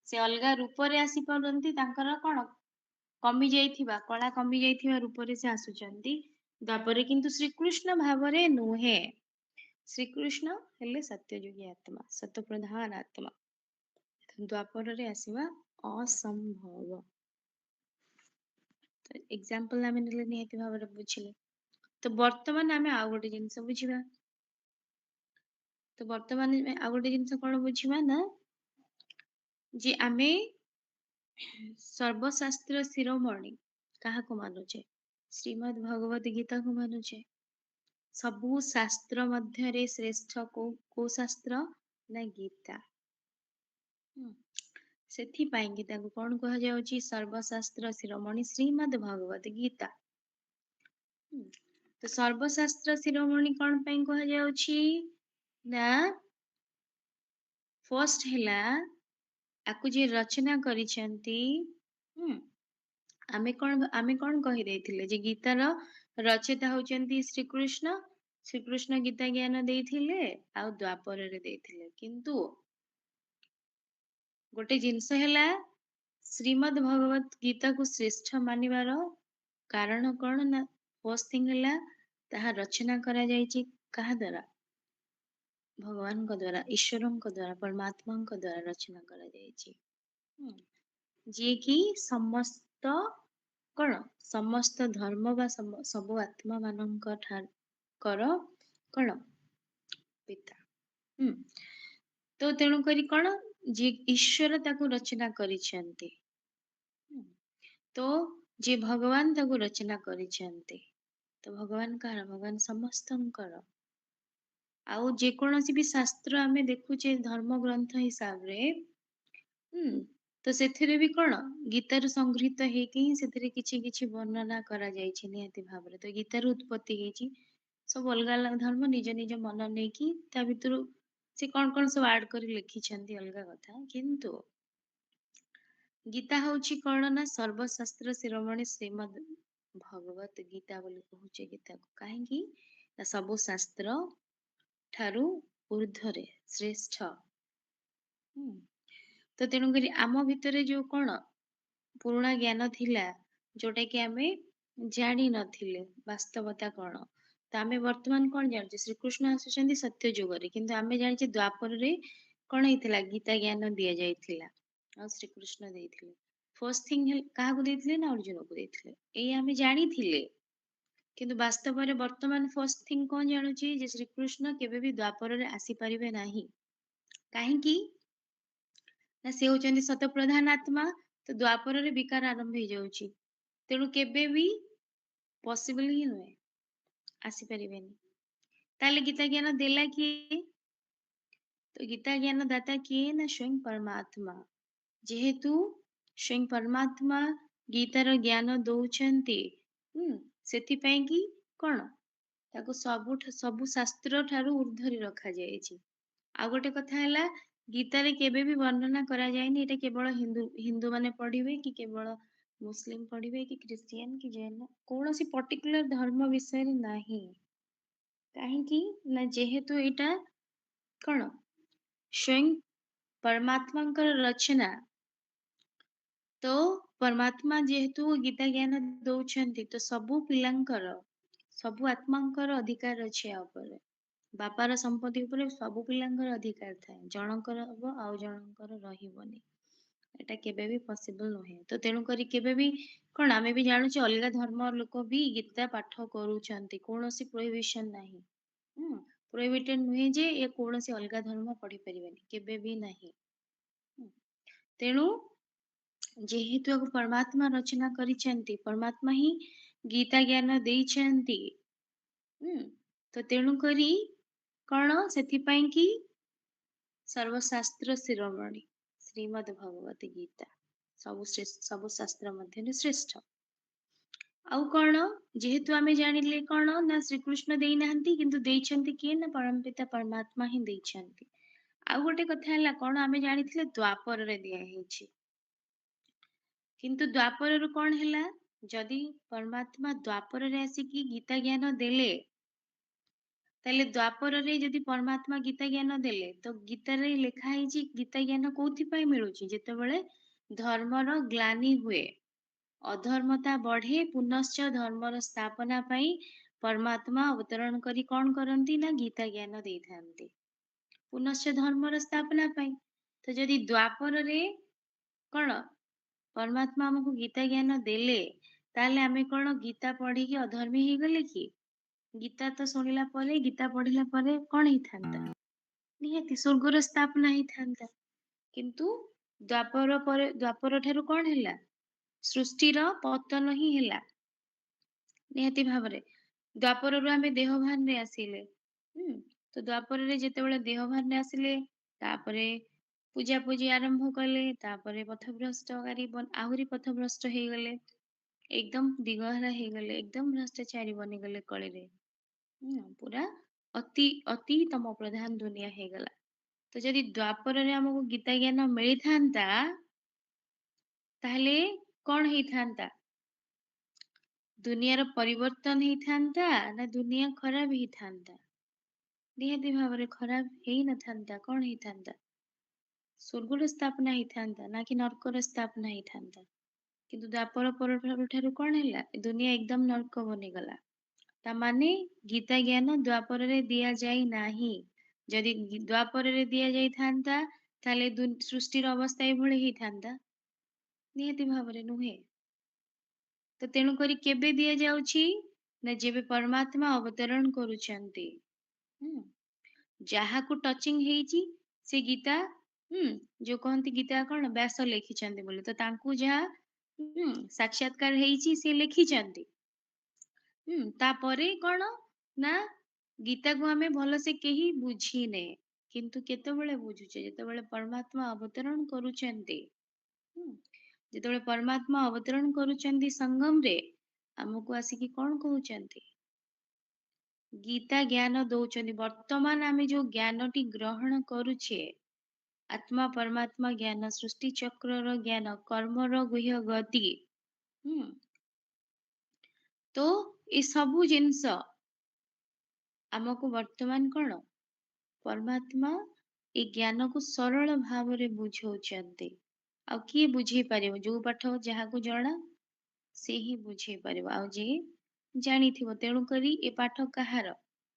से अलगा रूप रे आसी परंती तांकर कौन कमी जाइथिबा कला कमी जाइथिबा रूप रे से आसुचंदी द्वापर किंतु श्रीकृष्ण भाव रे नुहे श्रीकृष्ण हेले सत्ययुगी आत्मा सत्य प्रधान आत्मा द्वापर रे आसीबा असंभव तो एग्जांपल आमे नेले निहाती भाव रे बुझिले तो वर्तमान आमे आ गोटे जिंस बुझिबा तो वर्तमान आ गोटे जिंस कोन बुझिबा ना जे आमे सर्वशास्त्र शिरोमणि काहाको मानुचे श्रीमद् भगवत गीता को मानुचे सबु शास्त्र मध्य रे श्रेष्ठ को शास्त्र ना गीता सेथि पाई कि ताको कोन कहा जाउची सर्वशास्त्र शिरोमणि श्रीमद् भगवत गीता तो सर्वशास्त्र शिरोमणि कोन पाई कहा जाउची ना फर्स्ट हैला आकु जे रचना करिसेंती आमे कोन कहि देथिले जे गीतार रचयिता होचंती श्रीकृष्ण श्रीकृष्ण गीता ज्ञान देथिले आ द्वापर रे देथिले किंतु गोटे जिनस हैला श्रीमद् भगवत गीता को श्रेष्ठ मानिबार कारण कोन ना फर्स्ट थिंग हैला ताहा रचना करा जायछि काहा द्वारा भगवान को द्वारा ईश्वरन को द्वारा परमात्मा को द्वारा रचना करा जायछि जे कि समस्त कौन समस्त धर्म बा सब आत्मा मानकर कौन पिता ତ ତେଣୁ କରି କଣ ଯେ ଈଶ୍ୱର ତାକୁ ରଚନା କରିଛନ୍ତି। ତ ଯେ ଭଗବାନ ତାକୁ ରଚନା କରିଛନ୍ତି। ତ ଭଗବାନ କାହାର? ଭଗବାନ ସମସ୍ତଙ୍କର। ଆଉ ଯେକୌଣସି ବି ଶାସ୍ତ୍ର ଆମେ ଦେଖୁଛେ ଧର୍ମ ଗ୍ରନ୍ଥ ହିସାବରେ, ତ ସେଥିରେ ବି କଣ ଗୀତାରୁ ସଂଗୃହୀତ ହେଇକି ହିଁ ସେଥିରେ କିଛି କିଛି ବର୍ଣ୍ଣନା କରାଯାଇଛି ନିହାତି ଭାବରେ। ତ ଗୀତାରୁ ଉତ୍ପତ୍ତି ହେଇଛି। ସବୁ ଅଲଗା ଅଲଗା ଧର୍ମ ନିଜ ନିଜ ମନ ନେଇକି ତା ଭିତରୁ ସେ କଣ କଣ ସବୁ ଆଡ କରି ଲେଖିଛନ୍ତି ଅଲଗା କଥା, କିନ୍ତୁ ଗୀତା ହଉଛି କଣ ନା ସର୍ବଶାସ୍ତ୍ର ଶିରୋମଣି ଶ୍ରୀମଦ୍ ଭଗବତ ଗୀତା ବୋଲି କହୁଛେ ଗୀତାକୁ। କାହିଁକି ନା ସବୁ ଶାସ୍ତ୍ର ଠାରୁ ଉର୍ଦ୍ଧ୍ୱରେ ଶ୍ରେଷ୍ଠ। ତ ତେଣୁକରି ଆମ ଭିତରେ ଯୋଉ କଣ ପୁରୁଣା ଜ୍ଞାନ ଥିଲା, ଯୋଉଟା କି ଆମେ ଜାଣିନଥିଲେ ବାସ୍ତବତା କଣ, ତ ଆମେ ବର୍ତ୍ତମାନ କଣ ଜାଣୁଛେ? ଶ୍ରୀକୃଷ୍ଣ ଆସୁଛନ୍ତି ସତ୍ୟ ଯୁଗରେ, କିନ୍ତୁ ଆମେ ଜାଣିଛେ ଦ୍ୱାପରରେ କଣ ହେଇଥିଲା? ଗୀତା ଜ୍ଞାନ ଦିଆଯାଇଥିଲା ଆଉ ଶ୍ରୀକୃଷ୍ଣ ଦେଇଥିଲେ। ଫର୍ଷ୍ଟ ଥିଙ୍ଗ କାହାକୁ ଦେଇଥିଲେ? ନା ଅର୍ଜୁନକୁ ଦେଇଥିଲେ। ଏଇ ଆମେ ଜାଣିଥିଲେ, କିନ୍ତୁ ବାସ୍ତବରେ ବର୍ତ୍ତମାନ ଫର୍ଷ୍ଟ ଥିଙ୍ଗ କଣ ଜାଣୁଛି? ଯେ ଶ୍ରୀକୃଷ୍ଣ କେବେ ବି ଦ୍ୱାପରରେ ଆସିପାରିବେ ନାହିଁ। କାହିଁକି ନା ସେ ହଉଛନ୍ତି ସତ ପ୍ରଧାନ ଆତ୍ମା। ତ ଦ୍ୱାପରରେ ବିକାର ଆରମ୍ଭ ହେଇଯାଉଛି, ତେଣୁ କେବେ ବି ପସିବଲ ହିଁ ନୁହେଁ, ଆସିପାରିବେନି। ତାହେଲେ ଗୀତା ଜ୍ଞାନ ଦେଲା କିଏ? ତ ଗୀତା ଜ୍ଞାନ ଦାତା କିଏ? ନା ସ୍ୱୟଂ ପରମାତ୍ମା। ଯେହେତୁ ସ୍ୱୟଂ ପରମାତ୍ମା ଗୀତାର ଜ୍ଞାନ ଦଉଛନ୍ତି, ସେଥିପାଇଁ କି କଣ ତାକୁ ସବୁ ଶାସ୍ତ୍ର ଠାରୁ ଉର୍ଦ୍ଧ୍ୱରେ ରଖାଯାଇଛି। ଆଉ ଗୋଟେ କଥା ହେଲା, ଗୀତାରେ କେବେ ବି ବର୍ଣ୍ଣନା କରାଯାଏନି ଏଇଟା କେବଳ ହିନ୍ଦୁ ମାନେ ପଢିବେ କି କେବଳ ମୁସଲିମ ପଢିବେ କି ଖ୍ରୀଷ୍ଟିଆନ କି ଜୈନ, କୌଣସି ପର୍ଟିକୁଲାର ଧର୍ମ ବିଷୟରେ ନାହିଁ। କାହିଁକି ନା ଯେହେତୁ ଏଇଟା କଣ ସ୍ୱୟଂ ପରମାତ୍ମାଙ୍କର ରଚନା, ତ ପରମାତ୍ମା ଯେହେତୁ ଗୀତା ଜ୍ଞାନ ଦଉଛନ୍ତି, ତ ସବୁ ପିଲାଙ୍କର ସବୁ ଆତ୍ମାଙ୍କର ଅଧିକାର ଅଛି ଆ ଉପରେ। ବାପାର ସମ୍ପତ୍ତି ଉପରେ ସବୁ ପିଲାଙ୍କର ଅଧିକାର ଥାଏ। ଜଣଙ୍କର ହବ ଆଉ ଜଣଙ୍କର ରହିବନି, ଏଟା କେବେ ବି ପସିବଲ ନୁହେଁ। ତ ତେଣୁ କରି କେବେ ବି କଣ ଆମେ ବି ଜାଣୁଛେ ଅଲଗା ଧର୍ମ ଲୋକ ବି ଗୀତା ପାଠ କରୁଛନ୍ତି, କୌଣସି ପ୍ରୋହିବିସନ ନାହିଁ। ପ୍ରୋହିବିଟେଡ ନୁହେଁ ଯେ ଏ କୌଣସି ଅଲଗା ଧର୍ମ ପଢି ପାରିବେନି, କେବେ ବି ନାହିଁ। ତେଣୁ ଯେହେତୁ ଆକୁ ପରମାତ୍ମା ରଚନା କରିଛନ୍ତି, ପରମାତ୍ମା ହିଁ ଗୀତା ଜ୍ଞାନ ଦେଇଛନ୍ତି, ତ ତେଣୁ କରି କଣ ସେଥିପାଇଁ କି ସର୍ବଶାସ୍ତ୍ର ଶିରୋମଣି ଶ୍ରୀମଦ୍ ଭଗବତ ଗୀତା ସବୁ ଶାସ୍ତ୍ର ମଧ୍ୟରେ ଶ୍ରେଷ୍ଠ। ଆଉ କଣ ଯେହେତୁ ଆମେ ଜାଣିଲେ କଣ ନା ଶ୍ରୀକୃଷ୍ଣ ଦେଇନାହାନ୍ତି, କିନ୍ତୁ ଦେଇଛନ୍ତି କିଏ? ନା ପରମପିତା ପରମାତ୍ମା ହିଁ ଦେଇଛନ୍ତି। ଆଉ ଗୋଟେ କଥା ହେଲା କଣ, ଆମେ ଜାଣିଥିଲେ ଦ୍ୱାପରରେ ଦିଆ ହେଇଛି, କିନ୍ତୁ ଦ୍ୱାପରରୁ କଣ ହେଲା? ଯଦି ପରମାତ୍ମା ଦ୍ୱାପରରେ ଆସିକି ଗୀତା ଜ୍ଞାନ ଦେଲେ, ତାହେଲେ ଦ୍ୱାପରରେ ଯଦି ପରମାତ୍ମା ଗୀତା ଜ୍ଞାନ ଦେଲେ, ତ ଗୀତାରେ ଲେଖା ହେଇଛି ଗୀତା ଜ୍ଞାନ କୋଉଥିପାଇଁ ମିଳୁଛି? ଯେତେବେଳେ ଧର୍ମର ଗ୍ଲାନି ହୁଏ, ଅଧର୍ମତା ବଢେ, ପୁନଶ୍ଚ ଧର୍ମର ସ୍ଥାପନା ପାଇଁ ପରମାତ୍ମା ଅବତରଣ କରି କଣ କରନ୍ତି? ନା ଗୀତା ଜ୍ଞାନ ଦେଇଥାନ୍ତି, ପୁନଶ୍ଚ ଧର୍ମର ସ୍ଥାପନା ପାଇଁ। ତ ଯଦି ଦ୍ୱାପରରେ କଣ ପରମାତ୍ମା ଆମକୁ ଗୀତା ଜ୍ଞାନ ଦେଲେ, ତାହେଲେ ଆମେ କଣ ଗୀତା ପଢିକି ଅଧର୍ମୀ ହେଇଗଲେ କି? ଗୀତା ତ ଶୁଣିଲା ପରେ, ଗୀତା ପଢିଲା ପରେ କଣ ହେଇଥାନ୍ତା? ନିହାତି ସ୍ୱର୍ଗର ସ୍ଥାପନା ହେଇଥାନ୍ତା। କିନ୍ତୁ ଦ୍ୱାପର ଠାରୁ କଣ ହେଲା? ସୃଷ୍ଟିର ପତନ ହିଁ ହେଲା। ନିହାତି ଭାବରେ ଦ୍ୱାପରରୁ ଆମେ ଦେହଭାନରେ ଆସିଲେ, ତ ଦ୍ୱାପରରେ ଯେତେବେଳେ ଦେହଭାନରେ ଆସିଲେ, ତାପରେ ପୂଜାପୂଜି ଆରମ୍ଭ କଲେ, ତାପରେ ପଥଭ୍ରଷ୍ଟକାରୀ ଆହୁରି ପଥଭ୍ରଷ୍ଟ ହେଇଗଲେ, ଏକଦମ ଦିଗହରା ହେଇଗଲେ, ଏକଦମ ଭ୍ରଷ୍ଟାଚାରୀ ବନିଗଲେ କଳିରେ, ପୁରା ଅତି ତମ ପ୍ରଧାନ ଦୁନିଆ ହେଇଗଲା। ତ ଯଦି ଦ୍ୱାପରରେ ଆମକୁ ଗୀତା ଜ୍ଞାନ ମିଳିଥାନ୍ତା, ତାହେଲେ କଣ ହେଇଥାନ୍ତା? ଦୁନିଆର ପରିବର୍ତ୍ତନ ହେଇଥାନ୍ତା ନା ଦୁନିଆ ଖରାପ ହେଇଥାନ୍ତା? ନିହାତି ଭାବରେ ଖରାପ ହେଇନଥାନ୍ତା। କଣ ହେଇଥାନ୍ତା? ସ୍ୱର୍ଗର ସ୍ଥାପନା ହେଇଥାନ୍ତା, ନା କି ନର୍କର ସ୍ଥାପନା ହେଇଥାନ୍ତା। କିନ୍ତୁ ଦ୍ୱାପର ପରଠାରୁ କଣ ହେଲା? ଦୁନିଆ ଏକଦମ ନର୍କ ବନିଗଲା। ତା ମାନେ ଗୀତା ଜ୍ଞାନ ଦ୍ୱାପରରେ ଦିଆଯାଇ ନାହିଁ। ଯଦି ଦ୍ୱାପରରେ ଦିଆଯାଇଥାନ୍ତା, ତାହେଲେ ସୃଷ୍ଟିର ଅବସ୍ଥା ଏଭଳି ହେଇଥାନ୍ତା? ନିହାତି ଭାବରେ ନୁହେଁ। ତ ତେଣୁ କରି କେବେ ଦିଆଯାଉଛି? ନା ଯେବେ ପରମାତ୍ମା ଅବତରଣ କରୁଛନ୍ତି, ଯାହାକୁ ଟଚିଂ ହେଇଛି ସେ ଗୀତା ଯୋଉ କହନ୍ତି ଗୀତା କଣ ବ୍ୟାସ ଲେଖିଛନ୍ତି ବୋଲି, ତ ତାଙ୍କୁ ଯାହା ସାକ୍ଷାତକାର ହେଇଛି ସେ ଲେଖିଛନ୍ତି। ତାପରେ କଣ ନା ଗୀତାକୁ ଆମେ ଭଲସେ କେହି ବୁଝିନେ, କିନ୍ତୁ କେତେବେଳେ ବୁଝୁଛେ ଯେତେବେଳେ ପରମାତ୍ମା ଅବତରଣ କରୁଛନ୍ତି। ଯେତେବେଳେ ପରମାତ୍ମା ଅବତରଣ କରୁଛନ୍ତି ସଙ୍ଗମରେ, ଆମକୁ ଆସିକି କଣ କହୁଛନ୍ତି? ଗୀତା ଜ୍ଞାନ ଦଉଛନ୍ତି। ବର୍ତ୍ତମାନ ଆମେ ଯୋଉ ଜ୍ଞାନଟି ଗ୍ରହଣ କରୁଛେ, ଆତ୍ମା ପରମାତ୍ମା ଜ୍ଞାନ, ସୃଷ୍ଟି ଚକ୍ରର ଜ୍ଞାନ, କର୍ମର ଗୁହ୍ୟ ଗତି, ତ ଏ ସବୁ ଜିନିଷ ଆମକୁ ବର୍ତ୍ତମାନ କଣ ପରମାତ୍ମା ଏ ଜ୍ଞାନକୁ ସରଳ ଭାବରେ ବୁଝଉଛନ୍ତି। ଆଉ କିଏ ବୁଝେଇ ପାରିବ? ଯୋଉ ପାଠ ଯାହାକୁ ଜଣା ସେ ହିଁ ବୁଝେଇ ପାରିବ, ଆଉ ଯିଏ ଜାଣିଥିବ। ତେଣୁକରି ଏ ପାଠ କାହାର?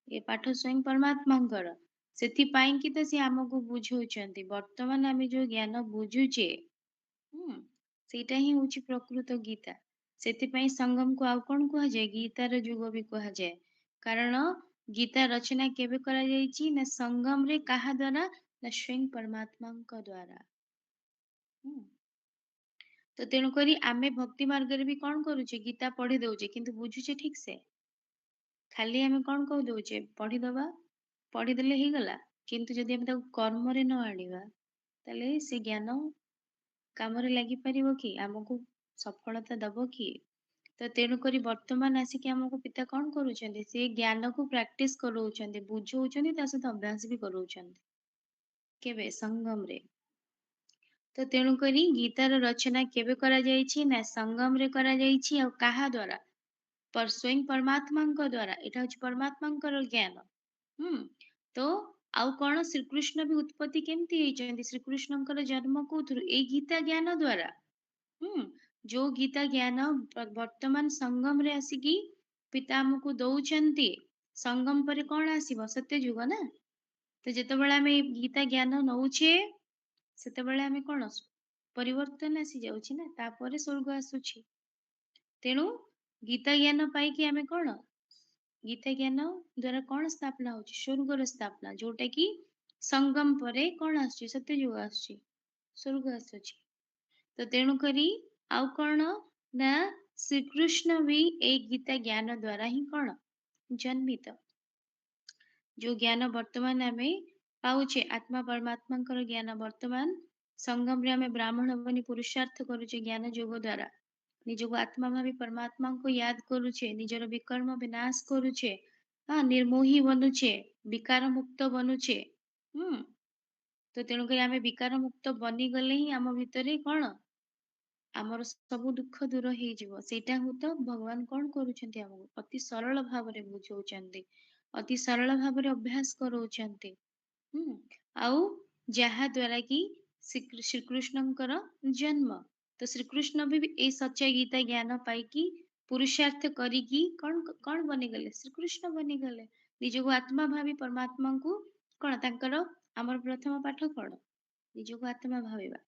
ଏ ପାଠ ସ୍ୱୟଂ ପରମାତ୍ମାଙ୍କର। ସେଥିପାଇଁ କି ତ ସେ ଆମକୁ ବୁଝଉଛନ୍ତି। ବର୍ତ୍ତମାନ ଆମେ ଯୋଉ ଜ୍ଞାନ ବୁଝୁଛେ, ସେଇଟା ହିଁ ହଉଛି ପ୍ରକୃତ ଗୀତା। ସେଥିପାଇଁ ସଙ୍ଗମକୁ ଆଉ କଣ କୁହାଯାଏ? ଗୀତାର ଯୁଗ ବି କୁହାଯାଏ। କାରଣ ଗୀତା ରଚନା କେବେ କରାଯାଇଛି? ନା ସଙ୍ଗମରେ। କାହା ଦ୍ଵାରା? ନା ସ୍ୱୟଂ ପରମାତ୍ମାଙ୍କ ଦ୍ଵାରା। ତ ତେଣୁକରି ଆମେ ଭକ୍ତି ମାର୍ଗରେ ବି କଣ କରୁଛେ? ଗୀତା ପଢି ଦଉଛେ, କିନ୍ତୁ ବୁଝୁଛେ ଠିକ ସେ? ଖାଲି ଆମେ କଣ କହିଦଉଛେ? ପଢିଦବା, ପଢିଦେଲେ ହେଇଗଲା। କିନ୍ତୁ ଯଦି ଆମେ ତାକୁ କର୍ମରେ ନ ଆଣିବା, ତାହେଲେ ସେ ଜ୍ଞାନ କାମରେ ଲାଗିପାରିବ କି? ଆମକୁ ସଫଳତା ଦବ କି? ତ ତେଣୁକରି ବର୍ତ୍ତମାନ ଆସିକି ଆମକୁ ପିତା କଣ କରୁଛନ୍ତି? ସେ ଜ୍ଞାନକୁ ପ୍ରାକ୍ଟିସ କରଉଛନ୍ତି, ବୁଝଉଛନ୍ତି, ତା ସହିତ ଅଭ୍ୟାସ ବି କରଉଛନ୍ତି। କେବେ? ସଙ୍ଗମରେ। ତ ତେଣୁକରି ଗୀତାର ରଚନା କେବେ କରାଯାଇଛି? ନା ସଙ୍ଗମରେ କରାଯାଇଛି। ଆଉ କାହା ଦ୍ଵାରା? ସ୍ୱୟଂ ପରମାତ୍ମାଙ୍କ ଦ୍ଵାରା। ଏଇଟା ହଉଛି ପରମାତ୍ମାଙ୍କର ଜ୍ଞାନ। ତ ଆଉ କଣ? ଶ୍ରୀକୃଷ୍ଣ ବି ଉତ୍ପତ୍ତି କେମିତି ହେଇଛନ୍ତି? ଶ୍ରୀକୃଷ୍ଣଙ୍କର ଜନ୍ମ କୋଉଥିରୁ? ଏଇ ଗୀତା ଜ୍ଞାନ ଦ୍ଵାରା। ଯୋଉ ଗୀତା ଜ୍ଞାନ ବର୍ତ୍ତମାନ ସଙ୍ଗମରେ ଆସିକି ପିତା ଆମକୁ ଦଉଛନ୍ତି। ସଙ୍ଗମ ପରେ କଣ ଆସିବ? ସତ୍ୟ ଯୁଗ ନା। ତ ଯେତେବେଳେ ଆମେ ଗୀତା ଜ୍ଞାନ ନଉଛେ, ସେତେବେଳେ ଆମେ କଣ? ପରିବର୍ତ୍ତନ ଆସି ଯାଉଛି ନା, ତାପରେ ସ୍ୱର୍ଗ ଆସୁଛି। ତେଣୁ ଗୀତା ଜ୍ଞାନ ପାଇକି ଆମେ କଣ? ଗୀତା ଜ୍ଞାନ ଦ୍ଵାରା କଣ ସ୍ଥାପନା ହଉଛି? ସ୍ୱର୍ଗର ସ୍ଥାପନା, ଯୋଉଟା କି ସଙ୍ଗମ ପରେ କଣ ଆସୁଛି? ସତ୍ୟ ଯୁଗ ଆସୁଛି, ସ୍ୱର୍ଗ ଆସୁଛି। ତ ତେଣୁକରି ଆଉ କଣ? ନା ଶ୍ରୀକୃଷ୍ଣ ବି ଏଇ ଗୀତା ଜ୍ଞାନ ଦ୍ଵାରା ହିଁ କଣ? ଜନ୍ମିତ। ଯୋଉ ଜ୍ଞାନ ବର୍ତ୍ତମାନ ଆମେ ପାଉଛେ, ଆତ୍ମା ପରମାତ୍ମାଙ୍କର ଜ୍ଞାନ, ବର୍ତ୍ତମାନ ସଙ୍ଗମରେ ଆମେ ବ୍ରାହ୍ମଣ ବନି ପୁରୁଷାର୍ଥ କରୁଛେ ଜ୍ଞାନ ଯୋଗ ଦ୍ଵାରା। ନିଜକୁ ଆତ୍ମା ଭାବି ପରମାତ୍ମାଙ୍କୁ ୟାଦ କରୁଛେ, ନିଜର ବିକର୍ମ ବିନାଶ କରୁଛେ, ନିର୍ମୋହୀ ବନୁଛେ, ବିକାର ମୁକ୍ତ ବନୁଛେ। ତ ତେଣୁକରି ଆମେ ବିକାର ମୁକ୍ତ ବନିଗଲେ ହିଁ ଆମ ଭିତରେ କଣ? ଆମର ସବୁ ଦୁଃଖ ଦୂର ହେଇଯିବ। ସେଇଟା ହିଁ ତ ଭଗବାନ କଣ କରୁଛନ୍ତି? ଆମକୁ ଅତି ସରଳ ଭାବରେ ବୁଝଉଛନ୍ତି, ଅତି ସରଳ ଭାବରେ ଅଭ୍ୟାସ କରଉଛନ୍ତି। ଆଉ ଯାହା ଦ୍ଵାରା କି ଶ୍ରୀକୃଷ୍ଣଙ୍କର ଜନ୍ମ। ତ ଶ୍ରୀକୃଷ୍ଣ ବି ଏଇ ସଚ୍ଚା ଗୀତା ଜ୍ଞାନ ପାଇକି ପୁରୁଷାର୍ଥ କରିକି କଣ ବନିଗଲେ? ଶ୍ରୀକୃଷ୍ଣ ବନିଗଲେ। ନିଜକୁ ଆତ୍ମା ଭାବି ପରମାତ୍ମାଙ୍କୁ କଣ? ତାଙ୍କର ଆମର ପ୍ରଥମ ପାଠ କଣ? ନିଜକୁ ଆତ୍ମା ଭାବିବା।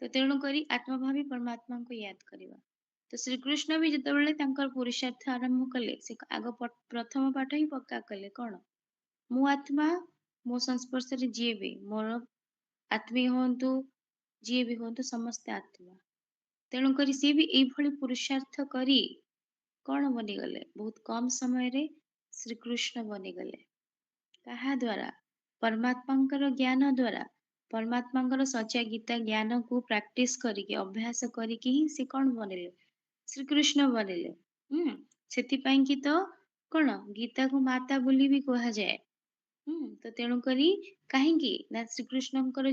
ତ ତେଣୁ କରି ଆତ୍ମା ଭାବି ପରମାତ୍ମାଙ୍କୁ ୟାଦ କରିବା। ତ ଶ୍ରୀକୃଷ୍ଣ ବି ଯେତେବେଳେ ତାଙ୍କର ପୁରୁଷାର୍ଥ ଆରମ୍ଭ କଲେ, ସେ ଆଗ ପ୍ରଥମ ପାଠ ହିଁ ପକ୍କା କଲେ। କଣ? ମୁଁ ଆତ୍ମା, ମୋ ସଂସ୍ପର୍ଶରେ ଯିଏ ବି, ମୋର ଆତ୍ମୀୟ ହୁଅନ୍ତୁ, ଯିଏ ବି ହୁଅନ୍ତୁ, ସମସ୍ତେ ଆତ୍ମା। ତେଣୁକରି ସିଏ ବି ଏଇଭଳି ପୁରୁଷାର୍ଥ କରି କଣ ବନିଗଲେ? ବହୁତ କମ ସମୟରେ ଶ୍ରୀକୃଷ୍ଣ ବନିଗଲେ। କାହା ଦ୍ଵାରା? ପରମାତ୍ମାଙ୍କର ଜ୍ଞାନ ଦ୍ଵାରା। ପରମାତ୍ମାଙ୍କର ସଚ୍ଚା ଗୀତା ଜ୍ଞାନକୁ ପ୍ରାକ୍ଟିସ କରିକି, ଅଭ୍ୟାସ କରିକି ହିଁ ସେ କଣ ବନିଲେ? ଶ୍ରୀକୃଷ୍ଣ ବନିଲେ। ସେଥିପାଇଁ କି ତ କଣ? ଗୀତାକୁ ମାତା ବୋଲି ବି କୁହାଯାଏ। ତ ତେଣୁକରି କାହିଁକି? ନା ଶ୍ରୀକୃଷ୍ଣଙ୍କର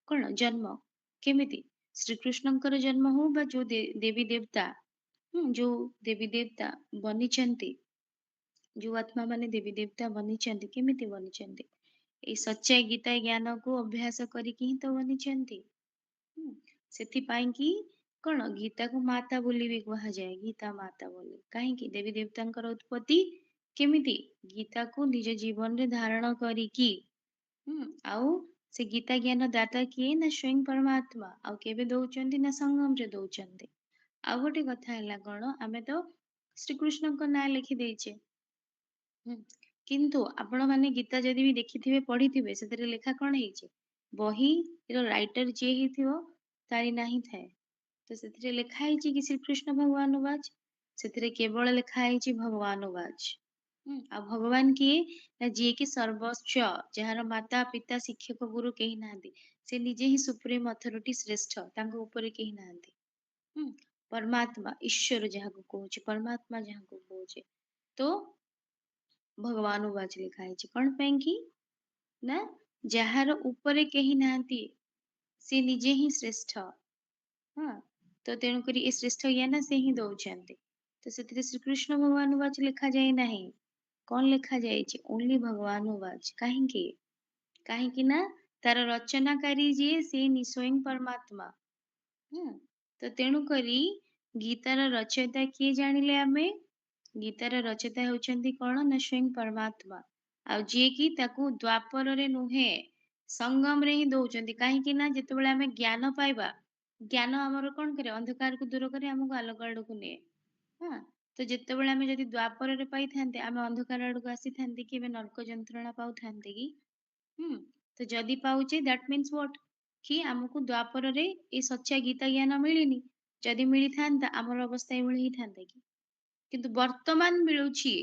କଣ? ଜନ୍ମ କେମିତି? ଶ୍ରୀକୃଷ୍ଣଙ୍କର ଜନ୍ମ ହଉ ବା ଯୋଉ ଦେବୀ ଦେବତା, ଯୋଉ ଦେବୀ ଦେବତା ବନିଛନ୍ତି, ଯୋଉ ଆତ୍ମା ମାନେ ଦେବୀ ଦେବତା ବନିଛନ୍ତି, କେମିତି ବନିଛନ୍ତି? ଏଇ ସଚ୍ଚା ଗୀତା ଜ୍ଞାନକୁ ଅଭ୍ୟାସ କରିକି ହିଁ ତ ବନିଛନ୍ତି। ସେଥିପାଇଁ କି କଣ? ଗୀତାକୁ ମାତା ବୋଲି ବି କୁହାଯାଏ, ଗୀତା ମାତା ବୋଲି। କାହିଁକି? ଦେବୀ ଦେବତାଙ୍କର ଉତ୍ପତ୍ତି କେମିତି? ଗୀତାକୁ ନିଜ ଜୀବନରେ ଧାରଣ କରିକି। ଆଉ ସେ ଗୀତା ଜ୍ଞାନ ଦାତା କିଏ? ନା ସ୍ୱୟଂ ପରମାତ୍ମା। ଆଉ କେବେ ଦଉଛନ୍ତି? ନା ସଙ୍ଗମରେ ଦଉଛନ୍ତି। ଆଉ ଗୋଟେ କଥା ହେଲା କଣ? ଆମେ ତ ଶ୍ରୀକୃଷ୍ଣଙ୍କ ନାଁ ଲେଖି ଦେଇଛେ, କିନ୍ତୁ ଆପଣମାନେ ଗୀତା ଯଦି ବି ଦେଖିଥିବେ ପଢିଥିବେ ସେଥିରେ ଲେଖା କଣ ହେଇଛି? ବହିର ରାଇଟର ଯିଏ ହେଇଥିବ ତାରି ନାଁ ହିଁ ଥାଏ। ତ ସେଥିରେ ଲେଖା ହେଇଛି କି ଶ୍ରୀକୃଷ୍ଣ ଭଗବାନ ଉବାଚ, ସେଥିରେ କେବଳ ଲେଖା ହେଇଛି ଭଗବାନ ଉବାଚ। ଆଉ ଭଗବାନ କିଏ? ନା ଯିଏକି ସର୍ବୋଚ୍ଚ, ଯାହାର ମାତା ପିତା ଶିକ୍ଷକ ଗୁରୁ କେହି ନାହାନ୍ତି। ସେ ନିଜେ ହିଁ ସୁପ୍ରିମ ଅଥରିଟି, ଶ୍ରେଷ୍ଠ, ତାଙ୍କ ଉପରେ କେହି ନାହାନ୍ତି। ପରମାତ୍ମା, ଈଶ୍ୱର ଯାହାକୁ କହୁଛି, ପରମାତ୍ମା ଯାହାକୁ କହୁଛି। ତ ଭଗବାନ ଉବାଚ ଲେଖା ହେଇଛି କଣ ପାଇଁ କି? ନା ଯାହାର ଉପରେ କେହି ନାହାନ୍ତି, ସେ ନିଜେ ହିଁ ଶ୍ରେଷ୍ଠ। ହଁ, ତ ତେଣୁକରି ଏ ଶ୍ରେଷ୍ଠ ଜ୍ଞାନ ସେ ହିଁ ଦଉଛନ୍ତି। ତ ସେଥିରେ ଶ୍ରୀକୃଷ୍ଣ ଭଗବାନ ଉବାଚ ଲେଖାଯାଇ ନାହିଁ। କଣ ଲେଖାଯାଇଛି? ଓନ୍ଲି ଭଗବାନ ଉବାଚ। କାହିଁକି? କାହିଁକି ନା ତାର ରଚନାକାରୀ ଯିଏ, ସେ ସ୍ୱୟଂ ପରମାତ୍ମା। ତ ତେଣୁକରି ଗୀତାର ରଚୟିତା କିଏ ଜାଣିଲେ ଆମେ? ଗୀତାର ରଚୟିତା ହେଉଛନ୍ତି କଣ? ନା ସ୍ୱୟଂ ପରମାତ୍ମା। ଆଉ ଯିଏକି ତାକୁ ଦ୍ୱାପରରେ ନୁହେଁ, ସଙ୍ଗମରେ ହିଁ ଦଉଛନ୍ତି। କାହିଁକି ନା ଯେତେବେଳେ ଆମେ ଜ୍ଞାନ ପାଇବା, ଜ୍ଞାନ ଆମର କଣ କରେ? ଅନ୍ଧକାରକୁ ଦୂର କରି ଆମକୁ ଆଲୋକ ଆଡକୁ ନିଏ। ତ ଯେତେବେଳେ ଆମେ ଯଦି ଦ୍ୱାପରରେ ପାଇଥାନ୍ତେ, ଆମେ ଅନ୍ଧକାର ଆଡକୁ ଆସିଥାନ୍ତେ କି? ଏବେ ନର୍କ ଯନ୍ତ୍ରଣା ପାଉଥାନ୍ତେ କି? ତ ଯଦି ପାଉଛେ, ଦ୍ୟାଟ ମିନ୍ସ what? କି ଆମକୁ ଦ୍ୱାପରରେ ଏ ସଚ୍ଚା ଗୀତା ଜ୍ଞାନ ମିଳିନି। ଯଦି ମିଳିଥାନ୍ତା, ଆମର ଅବସ୍ଥା ଏଭଳି ହେଇଥାନ୍ତା କି? କିନ୍ତୁ ବର୍ତ୍ତମାନ ମିଳୁଛି,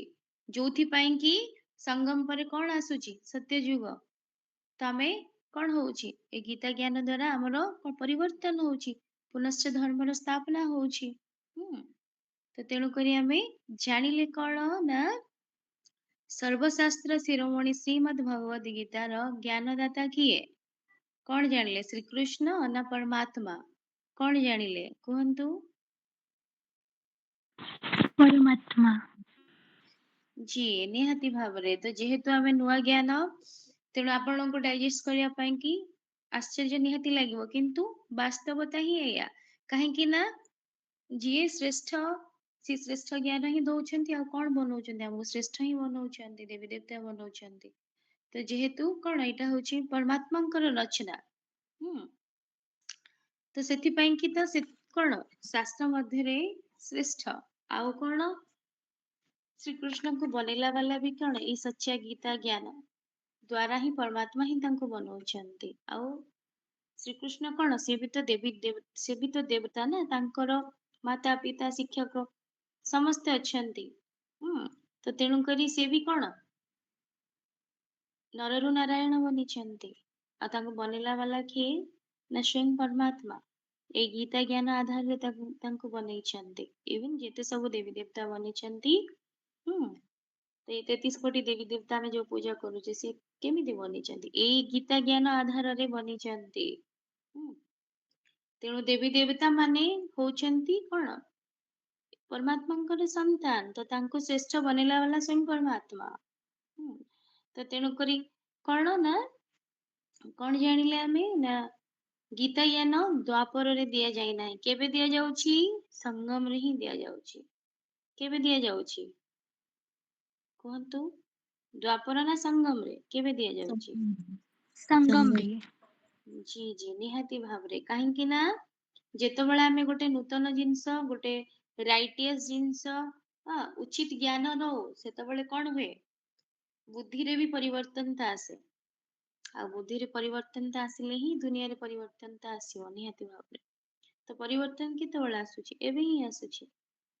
ଯୋଉଥିପାଇଁ କି ସଙ୍ଗମ ପରେ କଣ ଆସୁଛି? ସତ୍ୟ ଯୁଗ। ତ ଆମେ କଣ ହଉଛି? ଏ ଗୀତା ଜ୍ଞାନ ଦ୍ଵାରା ଆମର ପରିବର୍ତ୍ତନ ହଉଛି, ପୁନଶ୍ଚ ଧର୍ମର ସ୍ଥାପନା ହଉଛି। ତ ତେଣୁକରି ଆମେ ଜାଣିଲେ କଣ? ନା ସର୍ବଶାସ୍ତ୍ର ଶିରୋମଣି ଶ୍ରୀମଦ୍ ଭଗବଦ ଗୀତାର ଜ୍ଞାନଦାତା କିଏ? କଣ ଜାଣିଲେ? ଶ୍ରୀକୃଷ୍ଣ ନା ପରମାତ୍ମା? କଣ ଜାଣିଲେ କୁହନ୍ତୁ? ପରମାତ୍ମା। ଜି ନିହାତି ଭାବରେ। ତ ଯେହେତୁ ଆମେ ନୂଆ ଜ୍ଞାନ, ତେଣୁ ଆପଣଙ୍କୁ ଡାଇଜେଷ୍ଟ କରିବା ପାଇଁ କି ଆଶ୍ଚର୍ଯ୍ୟ ନିହାତି ଲାଗିବ, କିନ୍ତୁ ବାସ୍ତବତା ହିଁ ଏଇଆ। କାହିଁକି ନା ଯିଏ ଶ୍ରେଷ୍ଠ, ସେ ଶ୍ରେଷ୍ଠ ଜ୍ଞାନ ହିଁ ଦଉଛନ୍ତି। ଆଉ କଣ ବନଉଛନ୍ତି? ଆମକୁ ଶ୍ରେଷ୍ଠ ହିଁ ବନଉଛନ୍ତି, ଦେବୀ ଦେବତା ବନଉଛନ୍ତି। ତ ଯେହେତୁ କଣ, ଏଇଟା ହଉଛି ପରମାତ୍ମାଙ୍କର ରଚନା। ତ ସେଥିପାଇଁ କି ତ ସେ କଣ, ଶାସ୍ତ୍ର ମଧ୍ୟରେ ଶ୍ରେଷ୍ଠ। ଆଉ କଣ, ଶ୍ରୀକୃଷ୍ଣଙ୍କୁ ବନେଇଲା ବାଲା ବି କଣ, ଏଇ ସଚ୍ଚା ଗୀତା ଜ୍ଞାନ ଦ୍ଵାରା ହିଁ ପରମାତ୍ମା ହିଁ ତାଙ୍କୁ ବନଉଛନ୍ତି। ଆଉ ଶ୍ରୀକୃଷ୍ଣ କଣ, ସିଏ ବି ତ ସିଏ ବି ତ ଦେବତା ନା, ତାଙ୍କର ମାତା ପିତା ଶିକ୍ଷକ ସମସ୍ତେ ଅଛନ୍ତି। ତ ତେଣୁକରି ସିଏ ବି କଣ, ନରରୁ ନାରାୟଣ ବନିଛନ୍ତି। ଆଉ ତାଙ୍କୁ ବନେଇଲା ବାଲା କିଏ? ନା ସ୍ୱୟଂ ପରମାତ୍ମା। ଏଇ ଗୀତା ଜ୍ଞାନ ଆଧାରରେ ତାଙ୍କୁ ବନେଇଛନ୍ତି। ଇଭେନ ଯେତେ ସବୁ ଦେବୀ ଦେବତା ବନେଇଛନ୍ତି, ତ ଏଇ 33 କୋଟି ଦେବୀ ଦେବତା ଆମେ ଯୋଉ ପୂଜା କରୁଛେ, ସେ କେମିତି ବନିଛନ୍ତି? ଏଇ ଗୀତା ଜ୍ଞାନ ଆଧାରରେ ବନିଛନ୍ତି। ତେଣୁ ଦେବୀ ଦେବତା ମାନେ ହଉଛନ୍ତି କଣ, ପରମାତ୍ମାଙ୍କର ସନ୍ତାନ। ତ ତାଙ୍କୁ ଶ୍ରେଷ୍ଠ ବନେଇଲା ବାଲା ସ୍ୱୟଂ ପରମାତ୍ମା। ତ ତେଣୁକରି କଣ, ନା କଣ ଜାଣିଲେ ଆମେ? ନା ଗୀତା ଜ୍ଞାନ ଦ୍ୱାପରରେ ଦିଆଯାଇ ନାହିଁ। କେବେ ଦିଆଯାଉଛି? ସଙ୍ଗମରେ ହିଁ ଦିଆଯାଉଛି। କେବେ ଦିଆଯାଉଛି କୁହନ୍ତୁ? ଦ୍ୱାପର ନା ସଙ୍ଗମରେ? କେବେ ଦିଆଯାଉଛି? ସଙ୍ଗମରେ। ଜି ଜି ନିହାତି ଭାବରେ। କାହିଁକି ନା ଯେତେବେଳେ ଆମେ ଗୋଟେ ନୂତନ ଜିନିଷ, ଗୋଟେ ରାଇଟିୟସ୍ ଜିନିଷ, ଉଚିତ ଜ୍ଞାନ ନଉ, ସେତେବେଳେ କଣ ହୁଏ? ବୁଦ୍ଧିରେ ବି ପରିବର୍ତ୍ତନତା ଆସେ। ଆଉ ବୁଦ୍ଧିରେ ପରିବର୍ତ୍ତନତା ଆସିଲେ ହିଁ ଦୁନିଆରେ ପରିବର୍ତ୍ତନତା ଆସିବ ନିହାତି ଭାବରେ। ତ ପରିବର୍ତ୍ତନ କେତେବେଳେ ଆସୁଛି? ଏବେ ହିଁ ଆସୁଛି।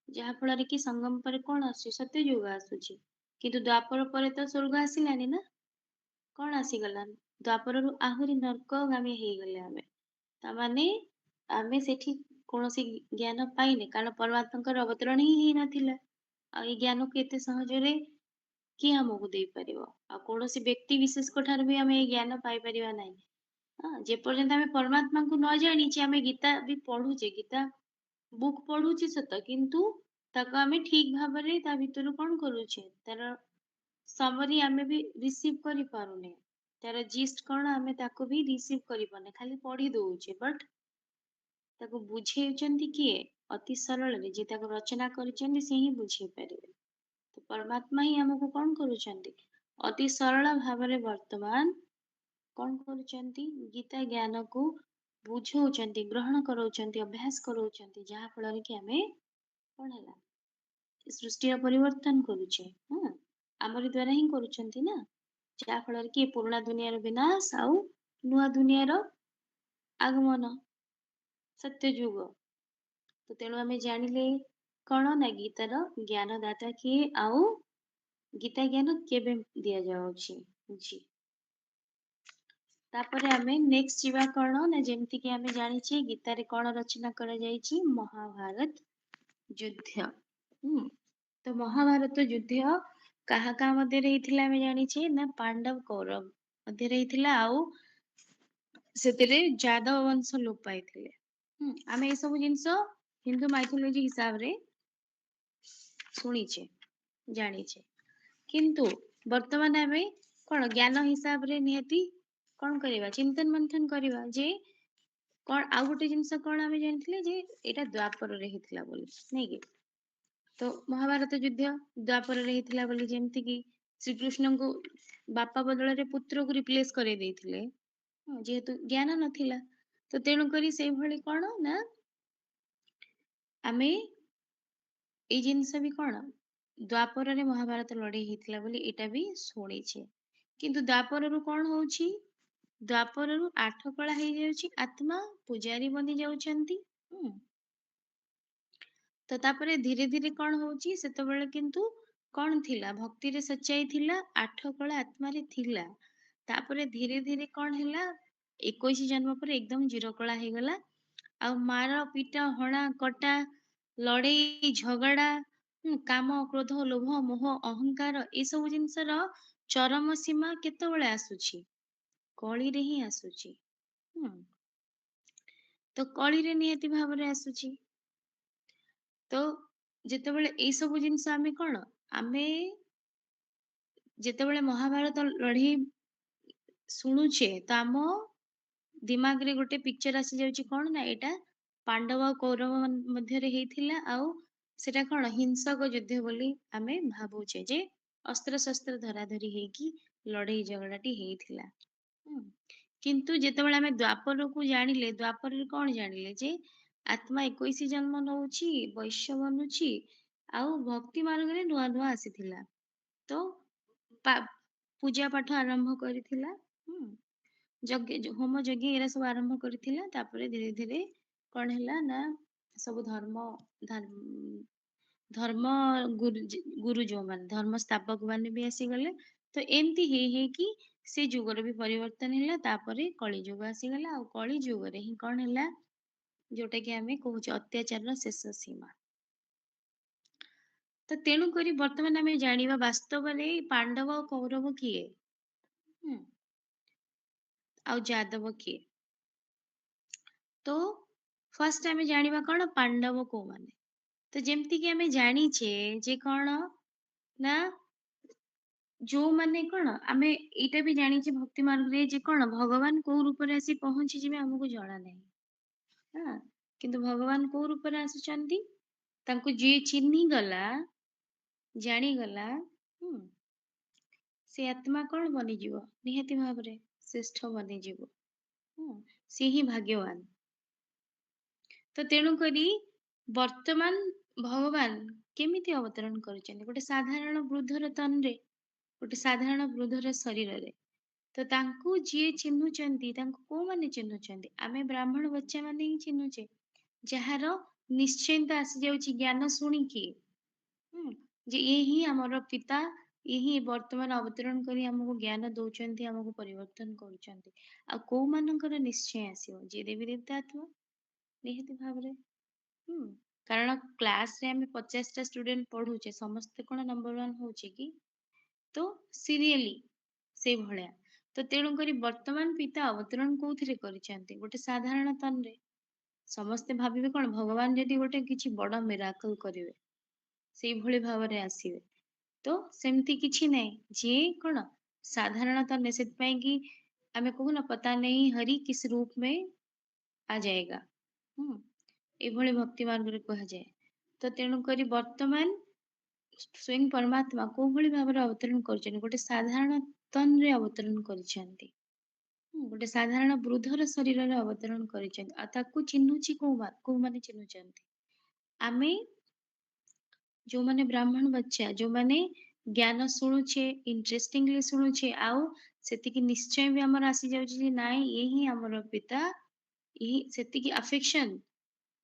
ଯାହା ଫଳରେ କି ସଙ୍ଗମ ପରେ କଣ ଆସୁଛି? ସତ୍ୟ ଯୁଗ ଆସୁଛି। କିନ୍ତୁ ଦ୍ୱାପର ପରେ ତ ସ୍ୱର୍ଗ ଆସିଲାନି ନା, କଣ ଆସିଗଲା? ଦ୍ୱାପରରୁ ଆହୁରି ନର୍କଗାମୀ ହେଇଗଲେ ଆମେ। ତାମାନେ ଆମେ ସେଠି କୌଣସି ଜ୍ଞାନ ପାଇନେ, କାରଣ ପରମାତ୍ମାଙ୍କର ଅବତରଣ ହିଁ ହେଇନଥିଲା। ଆଉ ଏଇ ଜ୍ଞାନକୁ ଏତେ ସହଜରେ କିଏ ଆମକୁ ଦେଇପାରିବ? ଆଉ କୌଣସି ବ୍ୟକ୍ତି ବିଶେଷଙ୍କ ଠାରୁ ବି ଆମେ ଏଇ ଜ୍ଞାନ ପାଇପାରିବା ନାହିଁ। ଯେପର୍ଯ୍ୟନ୍ତ ଆମେ ପରମାତ୍ମାଙ୍କୁ ନ ଜାଣିଛେ, ଆମେ ଗୀତା ବି ପଢୁଛେ, ଗୀତା ବୁକ୍ ପଢୁଛେ ସତ, କିନ୍ତୁ ତାକୁ ଆମେ ଠିକ ଭାବରେ ତା ଭିତରୁ କଣ କରୁଛେ, ତାର ସମରି ଆମେ ବି ରିସିଭ କରିପାରୁନେ। ତାର ଜିଷ୍ଟ କଣ, ଆମେ ତାକୁ ବି ରିସିଭ କରିପାରୁନେ, ଖାଲି ପଢି ଦଉଛେ। ବଟ ତାକୁ ବୁଝେଇଛନ୍ତି କିଏ? ଅତି ସରଳରେ ଯିଏ ତାକୁ ରଚନା କରିଛନ୍ତି, ସେ ହିଁ ବୁଝେଇ ପାରିବେ। ତ ପରମାତ୍ମା ହିଁ ଆମକୁ କଣ କରୁଛନ୍ତି? ଅତି ସରଳ ଭାବରେ ବର୍ତ୍ତମାନ କଣ କରୁଛନ୍ତି? ଗୀତା ଜ୍ଞାନକୁ ବୁଝଉଛନ୍ତି, ଗ୍ରହଣ କରଉଛନ୍ତି, ଅଭ୍ୟାସ କରଉଛନ୍ତି, ଯାହା ଫଳରେ କି ଆମେ କଣ ହେଲା, ସୃଷ୍ଟିର ପରିବର୍ତ୍ତନ କରୁଛେ। ଆମରି ଦ୍ୱାରା ହିଁ କରୁଛନ୍ତି ନା, ଯାହା ଫଳରେ କି ପୁରୁଣା ଦୁନିଆର ବିନାଶ ଆଉ ନୂଆ ଦୁନିଆର ଆଗମନ, ସତ୍ୟ ଯୁଗ। ତ ତେଣୁ ଆମେ ଜାଣିଲେ କଣ ନା ଗୀତାର ଜ୍ଞାନଦାତା କିଏ ଆଉ ଗୀତା ଜ୍ଞାନ କେବେ ଦିଆଯାଉଛି ବୁଝି। ତାପରେ ଆମେ ନେକ୍ସଟ ଯିବା କଣ ନା, ଯେମିତି କି ଆମେ ଜାଣିଛେ ଗୀତାରେ କଣ ରଚନା କରାଯାଇଛି, ମହାଭାରତ ଯୁଦ୍ଧ। ତ ମହାଭାରତ ଯୁଦ୍ଧ କାହା କାହା ମଧ୍ୟରେ ହେଇଥିଲା ଆମେ ଜାଣିଛେ ନା, ପାଣ୍ଡବ କୌରବ ମଧ୍ୟରେ ହେଇଥିଲା, ଆଉ ସେଥିରେ ଯାଦବ ବଂଶ ଲୋପ ପାଇଥିଲେ। ଆମେ ଏସବୁ ଜିନିଷ ହିନ୍ଦୁ ମାଇଥୋଲୋଜି ହିସାବରେ ଶୁଣିଛେ, ଜାଣିଛେ। କିନ୍ତୁ ବର୍ତ୍ତମାନ ଆମେ କଣ ଜ୍ଞାନ ହିସାବରେ ନିହାତି କଣ କରିବା, ଚିନ୍ତନ ମନ୍ଥନ କରିବା ଯେ କଣ ଆଉ ଗୋଟେ ଜିନିଷ କଣ ଆମେ ଜାଣିଥିଲେ ଯେ ଏଇଟା ଦ୍ୱାପରରେ ହେଇଥିଲା ବୋଲି, ନାଇଁ କି? ତ ମହାଭାରତ ଯୁଦ୍ଧ ଦ୍ୱାପରରେ ହେଇଥିଲା ବୋଲି, ଯେମିତି କି ଶ୍ରୀକୃଷ୍ଣଙ୍କୁ ବାପା ବଦଳରେ ପୁତ୍ରକୁ ରିପ୍ଲେସ କରେଇ ଦେଇଥିଲେ, ଯେହେତୁ ଜ୍ଞାନ ନଥିଲା। ତ ତେଣୁକରି ସେଇଭଳି କଣ ନା ଆମେ ଏଇ ଜିନିଷ ବି କଣ ଦ୍ୱାପରରେ ମହାଭାରତ ଲଢେଇ ହେଇଥିଲା ବୋଲି ଏଇଟା ବି ଶୁଣିଛେ। କିନ୍ତୁ ଦ୍ୱାପରରୁ କଣ ହଉଛି, ଦ୍ୱାପରରୁ 8 କଳା ହେଇଯାଉଛି, ଆତ୍ମା ପୂଜାରୀ ବନି ଯାଉଛନ୍ତି। ତ ତାପରେ ଧୀରେ ଧୀରେ କଣ ହଉଛି, ସେତେବେଳେ କିନ୍ତୁ କଣ ଥିଲା, ଭକ୍ତିରେ ସଚ୍ଚାଇ ଥିଲା, 8 କଳା ଆତ୍ମାରେ ଥିଲା। ତାପରେ ଧୀରେ ଧୀରେ କଣ ହେଲା, 21 ଜନ୍ମ ପରେ ଏକଦମ 0 କଳା ହେଇଗଲା। ଆଉ ମାର ପିଟା ହଣା କଟା, ଲଢେଇ ଝଗଡା, କାମ କ୍ରୋଧ ଲୋଭ ମୋହ ଅହଙ୍କାର, ଏସବୁ ଜିନିଷର ଚରମ ସୀମା କେତେବେଳେ ଆସୁଛି, କଳିରେ ହିଁ ଆସୁଛି। ତ କଳିରେ ନିହାତି ଭାବରେ ଆସୁଛି। ତ ଯେତେବେଳେ ଏଇ ସବୁ ଜିନିଷ ଆମେ କଣ, ଆମେ ଯେତେବେଳେ ମହାଭାରତ ଲଢେଇ ଶୁଣୁଛେ ତ ଆମ ଦିମାଗରେ ଗୋଟେ ପିକ୍ଚର ଆସି ଯାଉଛି କଣ ନା, ଏଇଟା ପାଣ୍ଡବ ଆଉ କୌରବ ମଧ୍ୟରେ ହେଇଥିଲା, ଆଉ ସେଟା କଣ ହିଂସକ ଯୁଦ୍ଧ ବୋଲି ଆମେ ଭାବୁଛେ, ଯେ ଅସ୍ତ୍ର ଶସ୍ତ୍ର ଧରାଧରି ହେଇକି ଲଢେଇ ଝଗଡାଟି ହେଇଥିଲା। କିନ୍ତୁ ଯେତେବେଳେ ଆମେ ଦ୍ୱାପରକୁ ଜାଣିଲେ, ଦ୍ୱାପରରେ କଣ ଜାଣିଲେ ଯେ ଆତ୍ମା 21 ଜନ୍ମ ନଉଛି, ବୈଶ୍ୟ ବନୁଛି, ଆଉ ଭକ୍ତି ମାର୍ଗରେ ନୂଆ ନୂଆ ଆସିଥିଲା। ତ ପୂଜା ପାଠ ଆରମ୍ଭ କରିଥିଲା, ହୋମ ଯଜ୍ଞ ଏରା ସବୁ ଆରମ୍ଭ କରିଥିଲା। ତାପରେ ଧୀରେ ଧୀରେ କଣ ହେଲା ନା, ସବୁ ଧର୍ମ ଗୁରୁ ଯୋଉମାନେ ଧର୍ମ ସ୍ଥାପକ ମାନେ ବି ଆସିଗଲେ। ତ ଏମିତି ହେଇ ହେଇକି ସେ ଯୁଗର ବି ପରିବର୍ତ୍ତନ ହେଲା। ତାପରେ କଳି ଯୁଗ ଆସିଗଲା, ଆଉ କଳି ଯୁଗରେ ହିଁ କଣ ହେଲା, ଯୋଉଟା କି ଆମେ କହୁଛେ ଅତ୍ୟାଚାରର ଶେଷ ସୀମା। ତ ତେଣୁ କରି ବର୍ତ୍ତମାନ ଆମେ ଜାଣିବା ବାସ୍ତବରେ ପାଣ୍ଡବ ଆଉ କୌରବ କିଏ, ଆଉ ଯାଦବ କିଏ। ତ ଫାର୍ଷ୍ଟ ଆମେ ଜାଣିବା କଣ ପାଣ୍ଡବ କୋଉମାନେ। ତ ଯେମିତି କି ଆମେ ଜାଣିଛେ ଯେ କଣ ନା, ଯୋଉମାନେ କଣ, ଆମେ ଏଇଟା ବି ଜାଣିଛେ ଭକ୍ତି ମାର୍ଗରେ ଯେ କଣ ଭଗବାନ କୋଉ ରୂପରେ ଆସି ପହଞ୍ଚିଯିବେ ଆମକୁ ଜଣା ନାହିଁ। କିନ୍ତୁ ଭଗବାନ କୋଉ ରୂପରେ ଆସୁଛନ୍ତି, ତାଙ୍କୁ ଯିଏ ଚିହ୍ନି ଗଲା, ଜାଣିଗଲା, ସେ ଆତ୍ମା କଣ ବନିଯିବ, ନିହାତି ଭାବରେ ଶ୍ରେଷ୍ଠ ବନିଯିବ। ସେ ହିଁ ଭାଗ୍ୟବାନ। ତ ତେଣୁ କରି ବର୍ତ୍ତମାନ ଭଗବାନ କେମିତି ଅବତରଣ କରିଛନ୍ତି, ଗୋଟେ ସାଧାରଣ ବୃଦ୍ଧର ତନରେ, ଗୋଟେ ସାଧାରଣ ବୃଦ୍ଧର ଶରୀରରେ। ତ ତାଙ୍କୁ ଯିଏ ଚିହ୍ନୁଛନ୍ତି, ତାଙ୍କୁ କୋଉମାନେ ଚିହ୍ନୁଛନ୍ତି, ଆମେ ବ୍ରାହ୍ମଣ ବଚ୍ଚା ମାନେ ହିଁ ଚିହ୍ନୁଛେ, ଯାହାର ନିଶ୍ଚିନ୍ତ ଆସିଯାଉଛି ଜ୍ଞାନ ଶୁଣିକି, ଯେ ଇଏ ହିଁ ଆମର ପିତା, ଇଏ ହିଁ ବର୍ତ୍ତମାନ ଅବତରଣ କରି ଆମକୁ ଜ୍ଞାନ ଦଉଛନ୍ତି, ଆମକୁ ପରିବର୍ତ୍ତନ କରୁଛନ୍ତି। ଆଉ କୋଉ ମାନଙ୍କର ନିଶ୍ଚୟ ଆସିବ, ଯିଏ ଦେବୀ ଦେବତା ଆତ୍ମା, ନିହାତି ଭାବରେ। କାରଣ କ୍ଲାସରେ ଆମେ 50ଟା ଷ୍ଟୁଡେଣ୍ଟ ପଢୁଛେ, ସମସ୍ତେ କଣ ନମ୍ବର 1 ହଉଛି କି? ତ ସିରିଏଲି ସେଇଭଳିଆ। ତ ତେଣୁକରି ବର୍ତ୍ତମାନ ପିତା ଅବତରଣ କୋଉଥିରେ କରିଛନ୍ତି, ଗୋଟେ ସାଧାରଣ ତନରେ। ସମସ୍ତେ ଭାବିବେ କଣ, ଭଗବାନ ଯଦି ଗୋଟେ କିଛି ବଡ ମିରାକଲ କରିବେ, ସେଇଭଳି ଭାବରେ ଆସିବେ। ତ ସେମିତି କିଛି ନାହିଁ, ଯିଏ କଣ ସାଧାରଣ ତନରେ, ସେଥିପାଇଁ କି ଆମେ କହୁନା ପତା ନେଇ ହରି କିସ ରୂପ ମେ ଆ ଯାଏଗା, ଏଭଳି ଭକ୍ତି ମାର୍ଗରେ କୁହାଯାଏ। ତ ତେଣୁକରି ବର୍ତ୍ତମାନ ସ୍ୱୟଂ ପରମାତ୍ମା କୋଉ ଭଳି ଭାବରେ ଅବତରଣ କରିଛନ୍ତି, ଗୋଟେ ସାଧାରଣ ତନରେ ଅବତରଣ କରିଛନ୍ତି। ଗୋଟେ ସାଧାରଣ ବୃଦ୍ଧର ଶରୀରରେ ଅବତରଣ କରିଛନ୍ତି। ଆଉ ତାକୁ ଚିହ୍ନୁଛି କୋଉମାନେ ଚିହ୍ନୁଛନ୍ତି, ଆମେ ଯୋଉମାନେ ବ୍ରାହ୍ମଣ ବଚ୍ଚା, ଯୋଉମାନେ ज्ञान शुणुचे इंटरेस्टिंगली शुणुचे आउ सेतिकी निश्चय भी हमर आसी जाउची जे नाइ यही हमर पिता यही सेतिकी अफेक्शन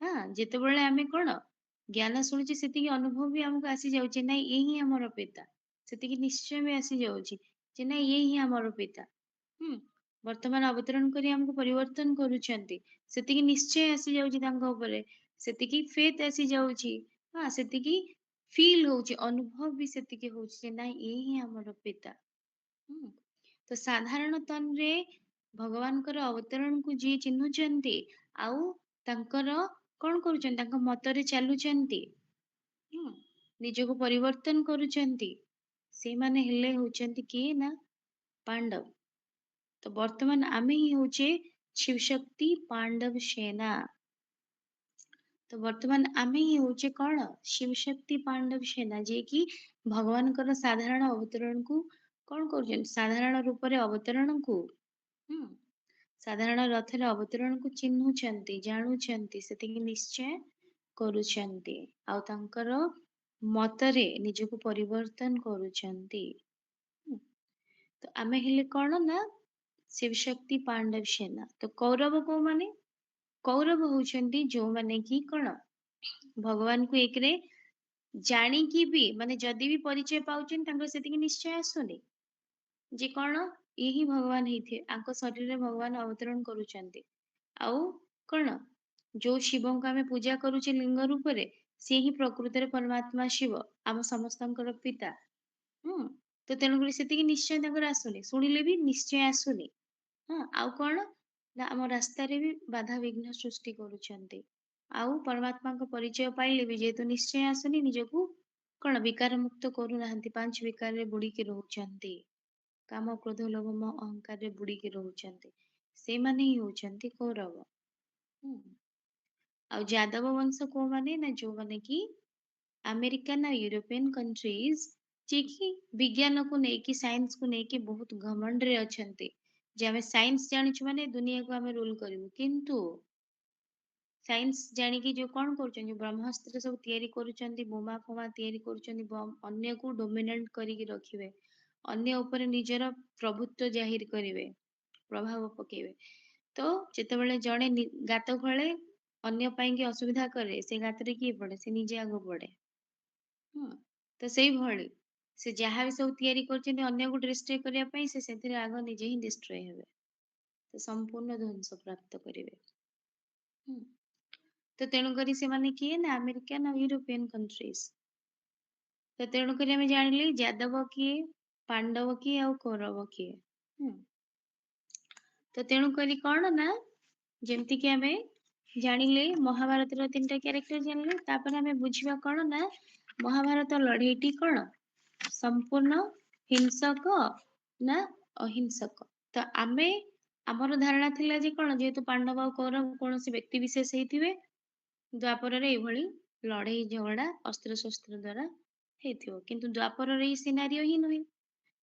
हाँ जेतेबेले आमे कोन ज्ञान शुणुचे सेतिकी अनुभव भी हमको आसी जाउची नाइ यही हमर पिता सेतिकी निश्चय भी आसी जाउची जे नाइ यही हमर पिता वर्तमान अवतरण करी हमको परिवर्तन करूछंती सेतिकी निश्चय आसी जाउची तांको उपरे सेतिकी फेथ आसी जाउची हाँ सेतिकी फील होउची अनुभव भी सेतिकी होउची जे नाइ यही हमर पिता तो साधारण तन्रे भगवानकर अवतरण को जी चिन्हुचंती आउ तांकर कौन करूछंती तांको मतरे चालुचंती निजको परिवर्तन करूछंती से माने हेले होचंती किए ना पांडव तो वर्तमान आमे ही होचे शिव शक्ति पांडव सेना तो वर्तमान आमे ही होचे कौन शिव शक्ति पांडव सेना जे कि भगवान कर साधारण अवतरण को कौन करूछंती साधारण रूप रे अवतरण को साधारण रथरे अवतरण को चिन्हुचंती जानुचंती सेतिकी निश्चय करूचंती आउ तांकर मतरे निजको परिवर्तन करूचंती तो आमे हेले कौन ना शिव शक्ति पांडव सेना तो कौरव को माने कौरव होचंती जो माने की कौन भगवान को एकरे जानी की भी माने जदी भी परिचय पाउछन तांकर सेतिकी निश्चय आसुनी जे कौन यही भगवान हेथे आंको शरीर रे भगवान अवतरण करूचंती आउ कौन जो शिव को आमे पूजा करूचे लिंग रूप रे से ही प्रकृत रे परमात्मा शिव आम समस्तंकर पिता तो तेणुकरी सेतिकी निश्चय तांकर आसुनी शुणिले भी निश्चय आसुनी हाँ आउ कौन ना आम रास्ता रे भी बाधा विघ्न सृष्टि करूचंती आउ परमात्मा को परिचय पाइले भी जेतु निश्चय आसुनी निजको कौन विकार मुक्त करू नाहंती पांच विकार रे बुड़ी के रहउचंती काम क्रोध लोभ मोह अहंकार रे बुड़ी के रहउचंती से माने ही होचंती कौरव ଆଉ ଯାଦବ ବଂଶ କୋଉମାନେ ନା ଯୋଉମାନେ କି ଆମେରିକାନ ଆଉ ୟୁରୋପିଆନ କଣ୍ଟ୍ରିଜ ଯିଏକି ବିଜ୍ଞାନକୁ ନେଇକି ସାଇନ୍ସକୁ ନେଇକି ବହୁତ ଘମଣ୍ଡରେ ଅଛନ୍ତି ଯେ ଆମେ ସାଇନ୍ସ ଜାଣିଛୁ ମାନେ ଦୁନିଆକୁ ଆମେ ରୁଲ କରିବୁ କିନ୍ତୁ ସାଇନ୍ସ ଜାଣିକି ଯୋଉ କଣ କରୁଛନ୍ତି ବ୍ରହ୍ମାସ୍ତ୍ର ସବୁ ତିଆରି କରୁଛନ୍ତି ବୋମା ଫୋମା ତିଆରି କରୁଛନ୍ତି ଅନ୍ୟକୁ ଡୋମିନେଟ କରିକି ରଖିବେ ଅନ୍ୟ ଉପରେ ନିଜର ପ୍ରଭୁତ୍ୱ ଜାହିର କରିବେ ପ୍ରଭାବ ପକେଇବେ ତ ଯେତେବେଳେ ଜଣେ ଗାତ ଖୋଳେ ଅନ୍ୟ ପାଇଁ କି ଅସୁବିଧା କରେ ସେ ଗାତରେ କିଏ ପଡେ ସେ ନିଜେ ଆଗ ପଡେ ତ ସେଇଭଳି ସେ ଯାହା ବି ସବୁ ତିଆରି କରୁଛନ୍ତି ଅନ୍ୟକୁ ଡିଷ୍ଟ୍ରୟ କରିବା ପାଇଁ ସେ ସେଥିରେ ଆଗ ନିଜେ ହିଁ ଡିଷ୍ଟ୍ରୟ ହେବେ ତ ସମ୍ପୂର୍ଣ୍ଣ ଧ୍ୱଂସ ପ୍ରାପ୍ତ କରିବେ ତ ତେଣୁକରି ସେମାନେ କିଏ ନା ଆମେରିକାନ ଆଉ ୟୁରୋପିଆନ କଣ୍ଟ୍ରିଜ ତ ତେଣୁକରି ଆମେ ଜାଣିଲେ ଯାଦବ କିଏ ପାଣ୍ଡବ କିଏ ଆଉ କୌରବ କିଏ ତ ତେଣୁକରି କଣ ନା ଯେମିତି କି ଆମେ ଜାଣିଲେ ମହାଭାରତର 3ଟା କ୍ୟାରେକ୍ଟର ଜାଣିଲେ ତାପରେ ଆମେ ବୁଝିବା କଣ ନା ମହାଭାରତ ଲଢେଇଟି କଣ ସମ୍ପୂର୍ଣ୍ଣ ହିଂସକ ନା ଅହିଂସକ ତ ଆମେ ଆମର ଧାରଣା ଥିଲା ଯେ କଣ ଯେହେତୁ ପାଣ୍ଡବ ଆଉ କୌରବ କୌଣସି ବ୍ୟକ୍ତି ବିଶେଷ ହେଇଥିବେ ଦ୍ୱାପରରେ ଏଇଭଳି ଲଢେଇ ଝଗଡା ଅସ୍ତ୍ରଶସ୍ତ୍ର ଦ୍ଵାରା ହେଇଥିବ କିନ୍ତୁ ଦ୍ୱାପରରେ ଏଇ ସିନାରିଓ ହିଁ ନୁହେଁ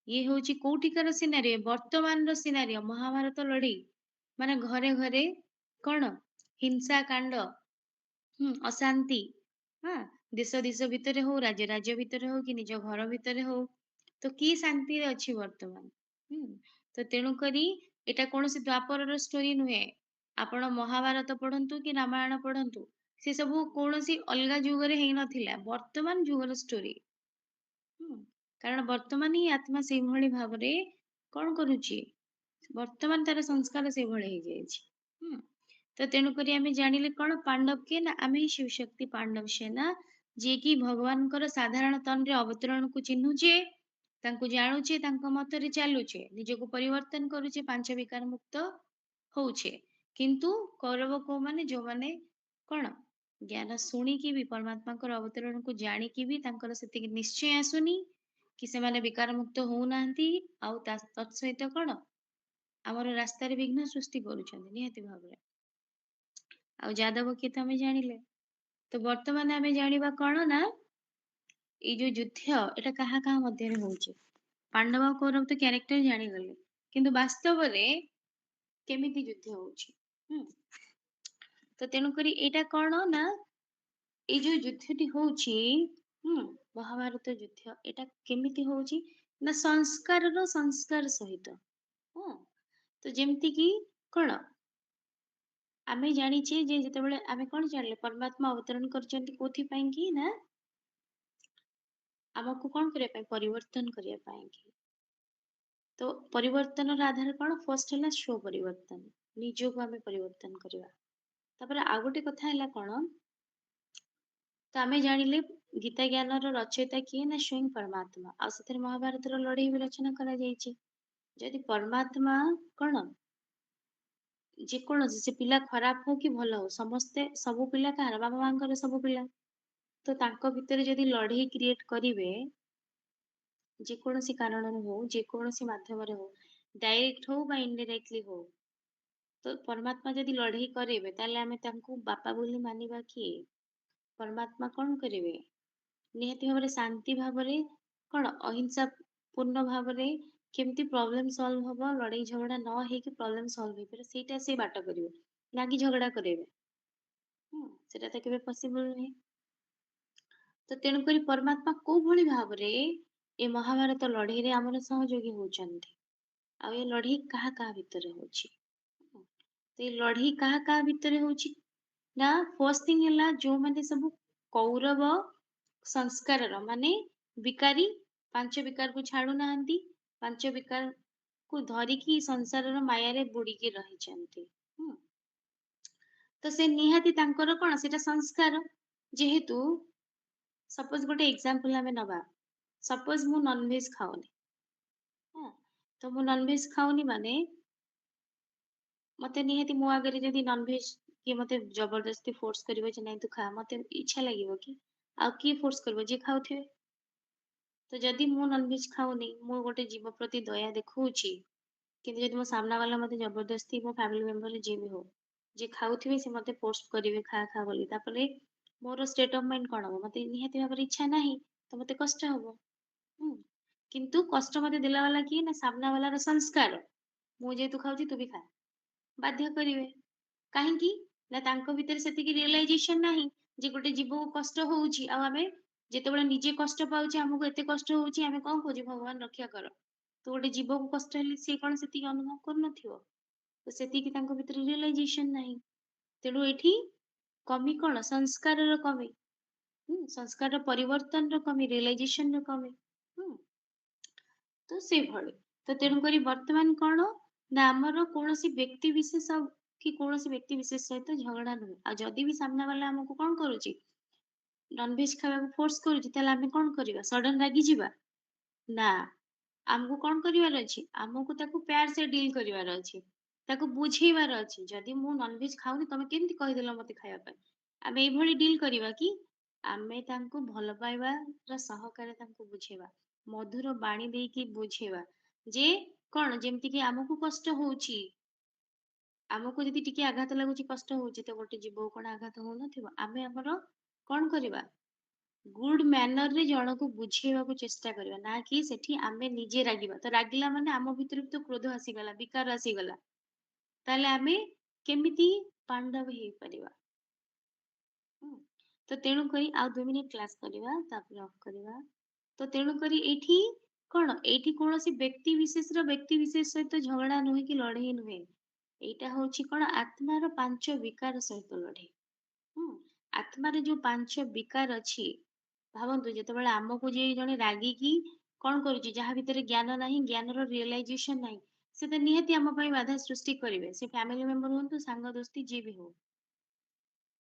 ଇଏ ହଉଛି କୋଉଠିକାର ସିନାରିଓ ବର୍ତ୍ତମାନର ସିନାରିଓ ମହାଭାରତ ଲଢେଇ ମାନେ ଘରେ ଘରେ କଣ ହିଂସା କାଣ୍ଡ ଅଶାନ୍ତି ଦେଶ ଦେଶ ଭିତରେ ହଉ ରାଜ୍ୟ ରାଜ୍ୟ ଭିତରେ ହଉ କି ନିଜ ଘର ଭିତରେ ହଉ ତ କି ଶାନ୍ତିରେ ଅଛି ବର୍ତ୍ତମାନ ତ ତେଣୁକରି ଏଇଟା କୌଣସି ଦ୍ୱାପରର ଷ୍ଟୋରି ନୁହେଁ ଆପଣ ମହାଭାରତ ପଢନ୍ତୁ କି ରାମାୟଣ ପଢନ୍ତୁ ସେ ସବୁ କୌଣସି ଅଲଗା ଯୁଗରେ ହେଇନଥିଲା ବର୍ତ୍ତମାନ ଯୁଗର ଷ୍ଟୋରି କାରଣ ବର୍ତ୍ତମାନ ହିଁ ଆତ୍ମା ସେଇଭଳି ଭାବରେ କଣ କରୁଛି ବର୍ତ୍ତମାନ ତାର ସଂସ୍କାର ସେଇଭଳି ହେଇଯାଇଛି ତ ତେଣୁକରି ଆମେ ଜାଣିଲେ କଣ ପାଣ୍ଡବ କିଏ ନା ଆମେ ହିଁ ଶିବ ଶକ୍ତି ପାଣ୍ଡବ ସେନା ଯିଏକି ଭଗବାନଙ୍କର ସାଧାରଣ ତନରେ ଅବତରଣକୁ ଚିହ୍ନୁଛେ ତାଙ୍କୁ ଜାଣୁଛେ ତାଙ୍କ ମତରେ ଚାଲୁଛେ ନିଜକୁ ପରିବର୍ତ୍ତନ କରୁଛେ ପାଞ୍ଚ ବିକାର ମୁକ୍ତ ହଉଛେ କିନ୍ତୁ କୌରବ କୋଉମାନେ ଯୋଉମାନେ କଣ ଜ୍ଞାନ ଶୁଣିକି ବି ପରମାତ୍ମାଙ୍କର ଅବତରଣକୁ ଜାଣିକି ବି ତାଙ୍କର ସେତିକି ନିଶ୍ଚୟ ଆସୁନି କି ସେମାନେ ବିକାର ମୁକ୍ତ ହଉନାହାନ୍ତି ଆଉ ତତ୍ ସହିତ କଣ ଆମର ରାସ୍ତାରେ ବିଘ୍ନ ସୃଷ୍ଟି କରୁଛନ୍ତି ନିହାତି ଭାବରେ ଆଉ ଯାଦବ କିଏ ତ ଆମେ ଜାଣିଲେ ତ ବର୍ତ୍ତମାନ ଆମେ ଜାଣିବା କଣ ନା ଏଇ ଯୋଉ ଯୁଦ୍ଧ ଏଟା କାହା କାହା ମଧ୍ୟରେ ହଉଛି ପାଣ୍ଡବ ଆଉ କୌରବ ତ କ୍ୟାରେକ୍ଟର ଜାଣିଗଲେ କିନ୍ତୁ ବାସ୍ତବରେ କେମିତି ଯୁଦ୍ଧ ହଉଛି ତ ତେଣୁକରି ଏଇଟା କଣ ନା ଏଇ ଯୋଉ ଯୁଦ୍ଧଟି ହଉଛି ମହାଭାରତ ଯୁଦ୍ଧ ଏଟା କେମିତି ହଉଛି ନା ସଂସ୍କାରର ସଂସ୍କାର ସହିତ। ହଁ, ତ ଯେମିତି କି କଣ ଆମେ ଜାଣିଛେ ଯେ ଯେତେବେଳେ ଆମେ କଣ ଜାଣିଲେ ପରମାତ୍ମା ଅବତରଣ କରିଛନ୍ତି କୋଉଥିପାଇଁ କି ନା ଆମକୁ କଣ କରିବା ପାଇଁ ପରିବର୍ତ୍ତନ କରିବା ପାଇଁ କି। ତ ପରିବର୍ତ୍ତନର ଆଧାର କଣ ଫାର୍ଷ୍ଟ ହେଲା ସ୍ଵ ପରିବର୍ତ୍ତନ ନିଜକୁ ଆମେ ପରିବର୍ତ୍ତନ କରିବା। ତାପରେ ଆଉ ଗୋଟେ କଥା ହେଲା କଣ ତ ଆମେ ଜାଣିଲେ ଗୀତା ଜ୍ଞାନର ରଚୟିତା କିଏ ନା ସ୍ୱୟଂ ପରମାତ୍ମା ଆଉ ସେଥିରେ ମହାଭାରତର ଲଢେଇ ବି ରଚନା କରାଯାଇଛି। ଯଦି ପରମାତ୍ମା କଣ ଯେକୌଣସି ସେ ପିଲା ଖରାପ ହଉ କି ଭଲ ହଉ ସମସ୍ତେ ସବୁ ପିଲା କାହାର ବାବା ମାଙ୍କର ସବୁ ପିଲା ତ ତାଙ୍କ ଭିତରେ ଯଦି ଲଢେଇ କ୍ରିଏଟ କରିବେ ଯେକୌଣସି କାରଣରୁ ହଉ ଯେକୌଣସି ମାଧ୍ୟମରେ ହଉ ଡାଇରେକ୍ଟ ହଉ ବା ଇନଡାଇରେକ୍ଟଲି ହଉ ତ ପରମାତ୍ମା ଯଦି ଲଢେଇ କରିବେ ତାହେଲେ ଆମେ ତାଙ୍କୁ ବାପା ବୋଲି ମାନିବା କିଏ? ପରମାତ୍ମା କଣ କରିବେ ନିହାତି ଭାବରେ ଶାନ୍ତି ଭାବରେ କଣ ଅହିଂସା ପୂର୍ଣ୍ଣ ଭାବରେ କେମିତି ପ୍ରୋବ୍ଲେମ ସଲ୍ଭ ହବ ଲଢେଇ ଝଗଡା ନ ହେଇକି ପ୍ରୋବ୍ଲେମ ସଲ୍ଭ ହେଇପାରିବ ସେଇଟା ସେ ବାଟ କରିବେ ନା କି ଝଗଡା କରିବେ। ସେଟା ତ କେବେ ପସିବଲ ନୁହେଁ। ତ ତେଣୁକରି ପରମାତ୍ମା କୋଉ ଭଳି ଭାବରେ ଏ ମହାଭାରତ ଲଢେଇରେ ଆମର ସହଯୋଗୀ ହଉଛନ୍ତି ଆଉ ଏ ଲଢେଇ କାହା କାହା ଭିତରେ ହଉଛି। ତ ଏ ଲଢେଇ କାହା କାହା ଭିତରେ ହଉଛି ନା ଫର୍ଷ୍ଟ ଥିଙ୍ଗ ହେଲା ଯୋଉମାନେ ସବୁ କୌରବ ସଂସ୍କାରର ମାନେ ବିକାରୀ ପାଞ୍ଚ ବିକାରକୁ ଛାଡୁନାହାନ୍ତି ପାଞ୍ଚ ବିକାରକୁ ଧରିକି ସଂସାରର ମାୟାରେ ବୁଡିକି ରହିଛନ୍ତି। ତ ସେ ନିହାତି ତାଙ୍କର କଣ ସେଟା ସଂସ୍କାର ଯେହେତୁ ସପୋଜ ଗୋଟେ ଏକ୍ସାମ୍ପଲ ଆମେ ନବା ସପୋଜ ମୁଁ ନନଭେଜ ଖାଉନି ତ ମୁଁ ନନଭେଜ ଖାଉନି ମାନେ ମତେ ନିହାତି ମୋ ଆଗରେ ଯଦି ନନଭେଜ କିଏ ମତେ ଜବରଦସ୍ତି ଫୋର୍ସ କରିବ ଯେ ନାଇଁ ତୁ ଖା ମତେ ଇଚ୍ଛା ଲାଗିବ କି ଆଉ କିଏ ଫୋର୍ସ କରିବ ଯିଏ ଖାଉଥିବେ। ତ ଯଦି ମୁଁ ନନଭେଜ ଖାଉନି ମୁଁ ଗୋଟେ ଜୀବ ପ୍ରତି ଦୟା ଦେଖଉଛି କିନ୍ତୁ ଯଦି ମୋ ସାମ୍ନା ବାଲା ମତେ ଜବରଦସ୍ତି ମୋ ଫ୍ୟାମିଲି ମେମ୍ବର ଯିଏ ବି ହଉ ଯିଏ ଖାଉଥିବେ ସେ ମତେ ଫୋର୍ସ କରିବେ ଖା ଖା ବୋଲି ତାପରେ ମୋର ଷ୍ଟେଟ୍ ଅଫ ମାଇଣ୍ଡ କଣ ହବ ମତେ ନିହାତି ଭାବରେ ଇଚ୍ଛା ନାହିଁ ତ ମତେ କଷ୍ଟ ହବ। କିନ୍ତୁ କଷ୍ଟ ମତେ ଦେଲା ବାଲା କିଏ ନା ସାମ୍ନା ବାଲାର ସଂସ୍କାର ମୁଁ ଯେହେତୁ ଖାଉଛି ତୁ ବି ଖା ବାଧ୍ୟ କରିବେ କାହିଁକି ନା ତାଙ୍କ ଭିତରେ ସେତିକି ରିଏଲାଇଜେସନ ନାହିଁ ଯେ ଗୋଟେ ଜୀବକୁ କଷ୍ଟ ହଉଛି ଆଉ ଆମେ ଯେତେବେଳେ ନିଜେ କଷ୍ଟ ପାଉଛେ ଆମକୁ ଏତେ କଷ୍ଟ ହଉଛି ଆମେ କଣ କହୁଛେ ଭଗବାନ ରକ୍ଷା କର ତ ଗୋଟେ ଜୀବକୁ କଷ୍ଟ ହେଲେ ସିଏ କଣ ସେତିକି ଅନୁଭବ କରୁନଥିବ ତ ସେତିକି ତାଙ୍କ ଭିତରେ ରିଏଲାଇଜେସନ ନାହିଁ। ତେଣୁ ଏଠି କମି କଣ ସଂସ୍କାରର କମି ସଂସ୍କାରର ପରିବର୍ତ୍ତନର କମି ରିଏଲାଇଜେସନର କମି ତ ସେଇଭଳି ତ ତେଣୁକରି ବର୍ତ୍ତମାନ କଣ ନା ଆମର କୌଣସି ବ୍ୟକ୍ତି ବିଶେଷ କି କୌଣସି ବ୍ୟକ୍ତି ବିଶେଷ ସହିତ ଝଗଡା ନୁହେଁ ଆଉ ଯଦି ବି ସାମ୍ନା ବାଲା ଆମକୁ କଣ କରୁଛି ନନଭେଜ ଖାଇବାକୁ ଫୋର୍ସ କରୁଛି ତାହେଲେ ଆମେ କଣ କରିବା ସଡନ ରାଗିଯିବା ନା ଆମକୁ କଣ କରିବାର ଅଛି ଆମକୁ ତାକୁ ପ୍ୟାର ସେ ଡିଲ୍ କରିବାର ଅଛି ତାକୁ ବୁଝେଇବାର ଅଛି ଯଦି ମୁଁ ନନଭେଜ ଖାଉନି ତମେ କେମିତି କହିଦେଲ ମତେ ଖାଇବା ପାଇଁ ଆମେ ଏଇଭଳି ଡିଲ୍ କରିବା କି ଆମେ ତାଙ୍କୁ ଭଲ ପାଇବାର ସହକାରେ ତାଙ୍କୁ ବୁଝେଇବା ମଧୁର ବାଣୀ ଦେଇକି ବୁଝେଇବା ଯେ କଣ ଯେମିତି କି ଆମକୁ କଷ୍ଟ ହଉଛି ଆମକୁ ଯଦି ଟିକେ ଆଘାତ ଲାଗୁଛି କଷ୍ଟ ହଉଛି ତ ଗୋଟେ ଜୀବକୁ କଣ ଆଘାତ ହଉନଥିବ ଆମେ ଆମର କଣ କରିବା ଗୁଡ ମ୍ୟାନର ରେ ଜଣକୁ ବୁଝେଇବାକୁ ଚେଷ୍ଟା କରିବା ନା କି ସେଠି ଆମେ ନିଜେ ରାଗିବା ତ ରାଗିଲା ମାନେ ଆମ ଭିତରେ ବି ତ କ୍ରୋଧ ଆସିଗଲା ବିକାର ଆସିଗଲା ତାହେଲେ ଆମେ କେମିତି ପାଣ୍ଡବ ହେଇପାରିବା। ତ ତେଣୁ କରି ଆଉ 2 ମିନିଟ କ୍ଲାସ କରିବା ତାପରେ ଅଫ୍ କରିବା ତ ତେଣୁକରି ଏଇଠି କଣ ଏଇଠି କୌଣସି ବ୍ୟକ୍ତି ବିଶେଷର ବ୍ୟକ୍ତି ବିଶେଷ ସହିତ ଝଗଡା ନୁହେଁ କି ଲଢେଇ ନୁହେଁ ଏଇଟା ହଉଛି କଣ ଆତ୍ମାର ପାଞ୍ଚ ବିକାର ସହିତ ଲଢେଇ ଆତ୍ମାରେ ଯୋଉ ପାଞ୍ଚ ବିକାର ଅଛି ଭାବନ୍ତୁ ଯେତେବେଳେ ଆମକୁ ଯିଏ ଜଣେ ରାଗିକି କଣ କରୁଛି ଯାହା ଭିତରେ ଜ୍ଞାନ ନାହିଁ ଜ୍ଞାନର ରିଏଲାଇଜେସନ ନାହିଁ ସେ ତ ନିହାତି ଆମ ପାଇଁ ବାଧା ସୃଷ୍ଟି କରିବେ ସେ ଫ୍ୟାମିଲି ମେମ୍ବର ହୁଅନ୍ତୁ ସାଙ୍ଗ ଦୋସ୍ତି ଯିଏ ବି ହଉ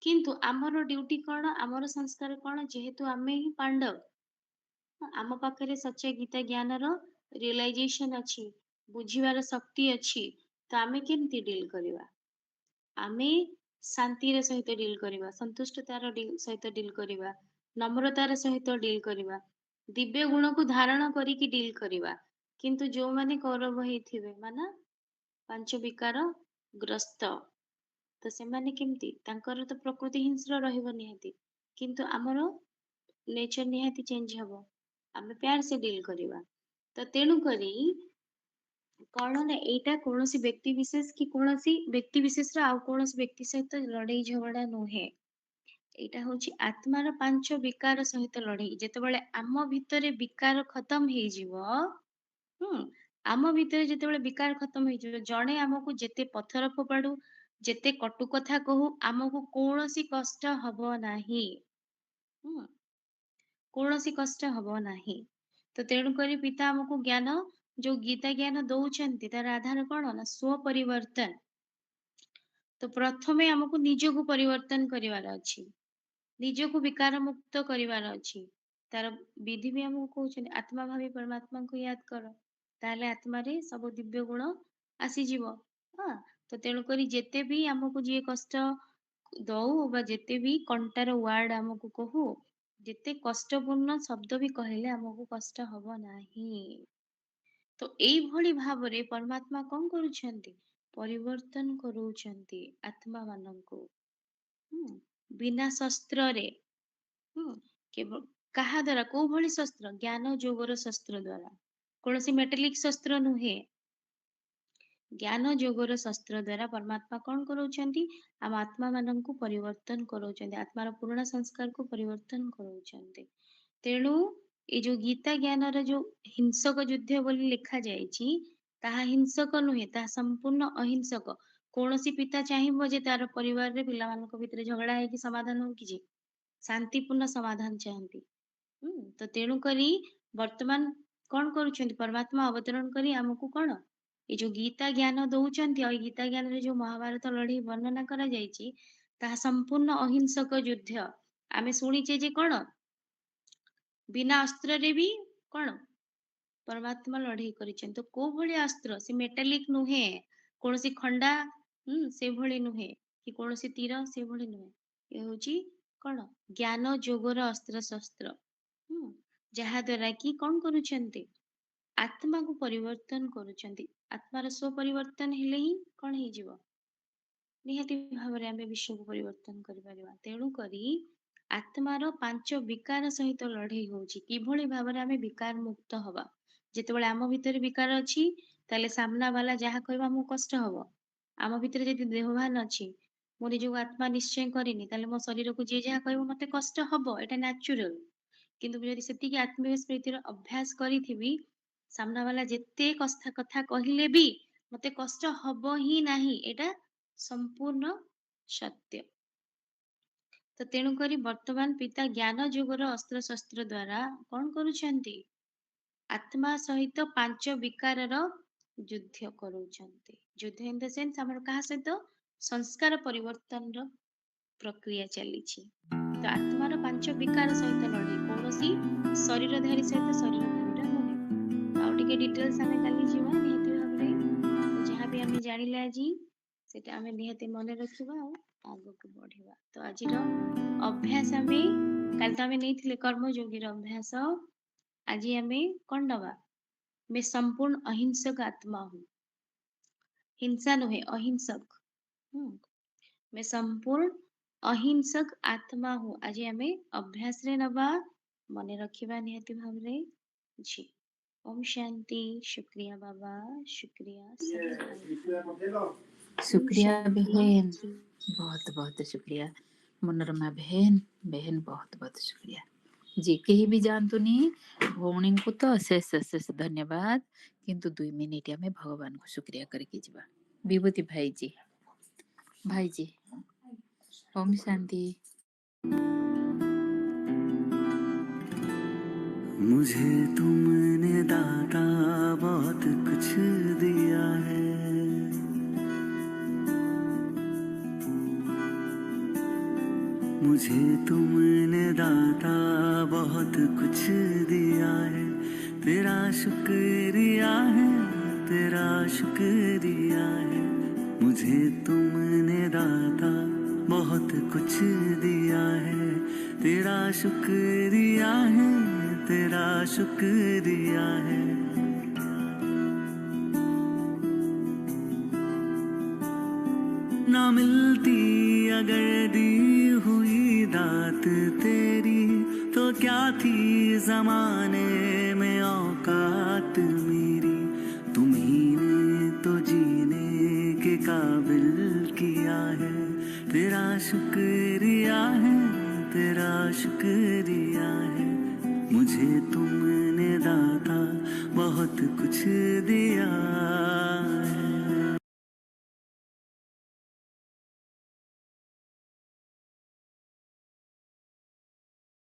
କିନ୍ତୁ ଆମର ଡ୍ୟୁଟି କଣ ଆମର ସଂସ୍କାର କଣ ଯେହେତୁ ଆମେ ହିଁ ପାଣ୍ଡବ ଆମ ପାଖରେ ସଚ୍ଚା ଗୀତା ଜ୍ଞାନର ରିଏଲାଇଜେସନ ଅଛି ବୁଝିବାର ଶକ୍ତି ଅଛି ତ ଆମେ କେମିତି ଡିଲ୍ କରିବା ଆମେ ଶାନ୍ତିର ସହିତ ଡିଲ୍ କରିବା ସନ୍ତୁଷ୍ଟତାର ସହିତ ଡିଲ୍ କରିବା ନମ୍ରତାର ସହିତ ଡିଲ୍ କରିବା ଦିବ୍ୟ ଗୁଣକୁ ଧାରଣ କରିକି ଡିଲ୍ କରିବା କିନ୍ତୁ ଯୋଉମାନେ କୌରବ ହେଇଥିବେ ମାନେ ପାଞ୍ଚ ବିକାର ଗ୍ରସ୍ତ ତ ସେମାନେ କେମିତି ତାଙ୍କର ତ ପ୍ରକୃତି ହିଂସ୍ର ରହିବ ନିହାତି କିନ୍ତୁ ଆମର ନେଚର ନିହାତି ଚେଞ୍ଜ ହବ ଆମେ ପ୍ୟାର ସେ ଡିଲ୍ କରିବା ତ ତେଣୁ କରି କଣ ନା ଏଇଟା କୌଣସି ବ୍ୟକ୍ତି ବିଶେଷ କି କୌଣସି ବ୍ୟକ୍ତି ବିଶେଷର ଆଉ କୌଣସି ବ୍ୟକ୍ତି ସହିତ ଲଢେଇ ଝଗଡା ନୁହେଁ ଏଇଟା ହଉଛି ଆତ୍ମାର 5 ବିକାର ସହିତ ଲଢେଇ। ଯେତେବେଳେ ଆମ ଭିତରେ ବିକାର ଖତମ ହେଇଯିବ, ଆମ ଭିତରେ ଯେତେବେଳେ ବିକାର ଖତମ ହେଇଯିବ, ଜଣେ ଆମକୁ ଯେତେ ପଥର ଫୋପାଡୁ, ଯେତେ କଟୁ କଥା କହୁ, ଆମକୁ କୌଣସି କଷ୍ଟ ହବ ନାହିଁ। କୌଣସି କଷ୍ଟ ହବ ନାହିଁ। ତ ତେଣୁକରି ପିତା ଆମକୁ ଜ୍ଞାନ, ଯୋଉ ଗୀତା ଜ୍ଞାନ ଦଉଛନ୍ତି, ତାର ଆଧାର କଣ ନା ସ୍ୱ ପରିବର୍ତ୍ତନ। ତ ପ୍ରଥମେ ଆମକୁ ନିଜକୁ ପରିବର୍ତ୍ତନ କରିବାର ଅଛି, ନିଜକୁ ବିକାର ମୁକ୍ତ କରିବାର ଅଛି। ତାର ବିଧି ବି ଆମକୁ କହୁଛନ୍ତି, ଆତ୍ମା ଭାବି ପରମାତ୍ମାଙ୍କୁ ୟାଦ କର, ତାହେଲେ ଆତ୍ମାରେ ସବୁ ଦିବ୍ୟ ଗୁଣ ଆସିଯିବ। ତ ତେଣୁକରି ଯେତେ ବି ଆମକୁ ଯିଏ କଷ୍ଟ ଦଉ ବା ଯେତେ ବି କଣ୍ଟାର ୱାର୍ଡ ଆମକୁ କହୁ, ଯେତେ କଷ୍ଟପୂର୍ଣ୍ଣ ଶବ୍ଦ ବି କହିଲେ ଆମକୁ କଷ୍ଟ ହବ ନାହିଁ। ତ ଏଇଭଳି ଭାବରେ ପରମାତ୍ମା କଣ କରୁଛନ୍ତି? ପରିବର୍ତ୍ତନ କରୁଛନ୍ତି ଆତ୍ମା ମାନଙ୍କୁ, ବିନା ଶସ୍ତ୍ରରେ। କେବଳ କାହା ଦ୍ଵାରା? କୋଉ ଭଳି ଶସ୍ତ୍ର? ଜ୍ଞାନ ଯୋଗର ଶସ୍ତ୍ର ଦ୍ଵାରା। କୌଣସି ମେଟାଲିକ ଶସ୍ତ୍ର ନୁହେଁ, ଜ୍ଞାନ ଯୋଗର ଶସ୍ତ୍ର ଦ୍ଵାରା ପରମାତ୍ମା କଣ କରୁଛନ୍ତି? ଆମ ଆତ୍ମା ମାନଙ୍କୁ ପରିବର୍ତ୍ତନ କରୁଛନ୍ତି, ଆତ୍ମାର ପୁରୁଣା ସଂସ୍କାରକୁ ପରିବର୍ତ୍ତନ କରୁଛନ୍ତି। ତେଣୁ ଏଇ ଯୋଉ ଗୀତା ଜ୍ଞାନର ଯୋଉ ହିଂସକ ଯୁଦ୍ଧ ବୋଲି ଲେଖା ଯାଇଛି, ତାହା ହିଂସକ ନୁହେଁ, ତାହା ସମ୍ପୂର୍ଣ୍ଣ ଅହିଂସକ। କୌଣସି ପିତା ଚାହିଁବ ଯେ ତାର ପରିବାରରେ ପିଲାମାନଙ୍କ ଭିତରେ ଝଗଡା ହେଇକି ସମାଧାନ ହଉ କିଛି, ଶାନ୍ତିପୂର୍ଣ୍ଣ ସମାଧାନ ଚାହାନ୍ତି। ତ ତେଣୁକରି ବର୍ତ୍ତମାନ କଣ କରୁଛନ୍ତି? ପରମାତ୍ମା ଅବତରଣ କରି ଆମକୁ କଣ ଏଇ ଯୋଉ ଗୀତା ଜ୍ଞାନ ଦଉଛନ୍ତି, ଆଉ ଏଇ ଗୀତା ଜ୍ଞାନରେ ଯୋଉ ମହାଭାରତ ଲଢେଇ ବର୍ଣ୍ଣନା କରାଯାଇଛି, ତାହା ସମ୍ପୂର୍ଣ୍ଣ ଅହିଂସକ ଯୁଦ୍ଧ। ଆମେ ଶୁଣିଛେ ଯେ କଣ ବିନା ଅସ୍ତ୍ରରେ ବି କଣ ପରମାତ୍ମା ଲଢେଇ କରିଛନ୍ତି। ତ କୋଉ ଭଳି ଅସ୍ତ୍ର? ସେ ମେଟାଲିକ ନୁହେଁ, କୌଣସି ଖଣ୍ଡା ସେଭଳି ନୁହେଁ, କି କୌଣସି ତୀର ସେଭଳି ନୁହେଁ। ଏ ହଉଛି କଣ ଜ୍ଞାନ ଯୋଗର ଅସ୍ତ୍ର ଶସ୍ତ୍ର, ଯାହା ଦ୍ଵାରା କି କଣ କରୁଛନ୍ତି? ଆତ୍ମାକୁ ପରିବର୍ତ୍ତନ କରୁଛନ୍ତି। ଆତ୍ମାର ସ୍ୱପରିବର୍ତ୍ତନ ହେଲେ ହିଁ କଣ ହେଇଯିବ? ନିହାତି ଭାବରେ ଆମେ ବିଶ୍ୱକୁ ପରିବର୍ତ୍ତନ କରିପାରିବା। ତେଣୁ କରି ଆତ୍ମାର 5 ବିକାର ସହିତ ଲଢେଇ ହଉଛି, କିଭଳି ଭାବରେ ଆମେ ବିକାର ମୁକ୍ତ ହବା। ଯେତେବେଳେ ଆମ ଭିତରେ ବିକାର ଅଛି, ତାହେଲେ ସାମ୍ନା ବାଲା ଯାହା କହିବ ଆମକୁ କଷ୍ଟ ହବ। ଆମ ଭିତରେ ଯଦି ଦେହଭାନ ଅଛି, ମୁଁ ନିଜକୁ ଆତ୍ମା ନିଶ୍ଚୟ କରିନି, ତାହେଲେ ମୋ ଶରୀରକୁ ଯିଏ ଯାହା କହିବ ମତେ କଷ୍ଟ ହବ, ଏଟା ନ୍ୟାଚୁରାଲ। କିନ୍ତୁ ଯଦି ସେତିକି ଆତ୍ମୀୟ ସ୍ମୃତିର ଅଭ୍ୟାସ କରିଥିବି, ସାମ୍ନା ବାଲା ଯେତେ କଥା କହିଲେ ବି ମତେ କଷ୍ଟ ହବ ହିଁ ନାହିଁ, ଏଟା ସମ୍ପୂର୍ଣ୍ଣ ସତ୍ୟ। ତ ତେଣୁକରି ବର୍ତ୍ତମାନ ପିତା ଜ୍ଞାନ ଯୁଗର ଅସ୍ତ୍ର ଶସ୍ତ୍ର ଦ୍ଵାରା କଣ କରୁଛନ୍ତି? ଆତ୍ମା ସହିତ 5 ବିକାରର ଯୁଦ୍ଧ କରୁଛନ୍ତି। ଯୁଦ୍ଧ ଇନ ଦ ସେନ୍ସ ଆମର କାହା ସହିତ? ସଂସ୍କାର ପରିବର୍ତ୍ତନର ପ୍ରକ୍ରିୟା ଚାଲିଛି। ତ ଆତ୍ମାର 5 ବିକାର ସହିତ ଲଢେଇ, କୌଣସି ଶରୀରଧାରୀ ସହିତ ଶରୀରଧାରୀର ନୁହେଁ। ଆଉ ଟିକେ ଡିଟେଲ୍ସ ଆମେ କାଲି ଯିବା ନିହାତି ଭାବରେ। ଯାହାବି ଆମେ ଜାଣିଲେ ଆଜି, ସେଟା ଆମେ ନିହାତି ମନେ ରଖିବା ଆଉ ଆଗକୁ ବଢିବା। ତ ଆଜିର ଅଭ୍ୟାସ ଆମେ, କାଲି ତ ଆମେ ନେଇଥିଲେ କର୍ମଯୋଗୀର ଅଭ୍ୟାସ, ଆଜି ଆମେ କଣ ନବା? मैं संपूर्ण अहिंसक आत्मा हूँ। हिंसा नुहे, अहिंसक। मैं संपूर्ण अहिंसक आत्मा हूँ। आज आम अभ्यास रे नबा, मने रखिबा निहाती भावरे जी। ओम शांति। शुक्रिया बाबा, शुक्रिया सभी भाई। शुक्रिया बहन, शांति। बहुत बहुत शुक्रिया मनोरमा बहन। बहन बहुत बहुत शुक्रिया जी। कहीं भी जानतुनी भौणी को तो अशेष अशेष धन्यवाद, किंतु 2 मिनिट आम भगवान को शुक्रिया करके जीवा। विभूति भाई जी, भाई जी ओम शांति। मुझे तुमने दाता बहुत कुछ दिया है, मुझे तुमने दाता बहुत कुछ दिया है। तेरा शुक्रिया है, तेरा शुक्रिया है। मुझे तुमने दाता बहुत कुछ दिया है। तेरा शुक्रिया है, तेरा शुक्रिया है। ना मिलती अगर दी हुई दात तेरी, तो क्या थी जमाने में औकात मेरी। तुम्ही ने तो जीने के काबिल किया है। तेरा शुक्रिया है, तेरा शुक्रिया है, मुझे तुमने दाता बहुत कुछ दिया।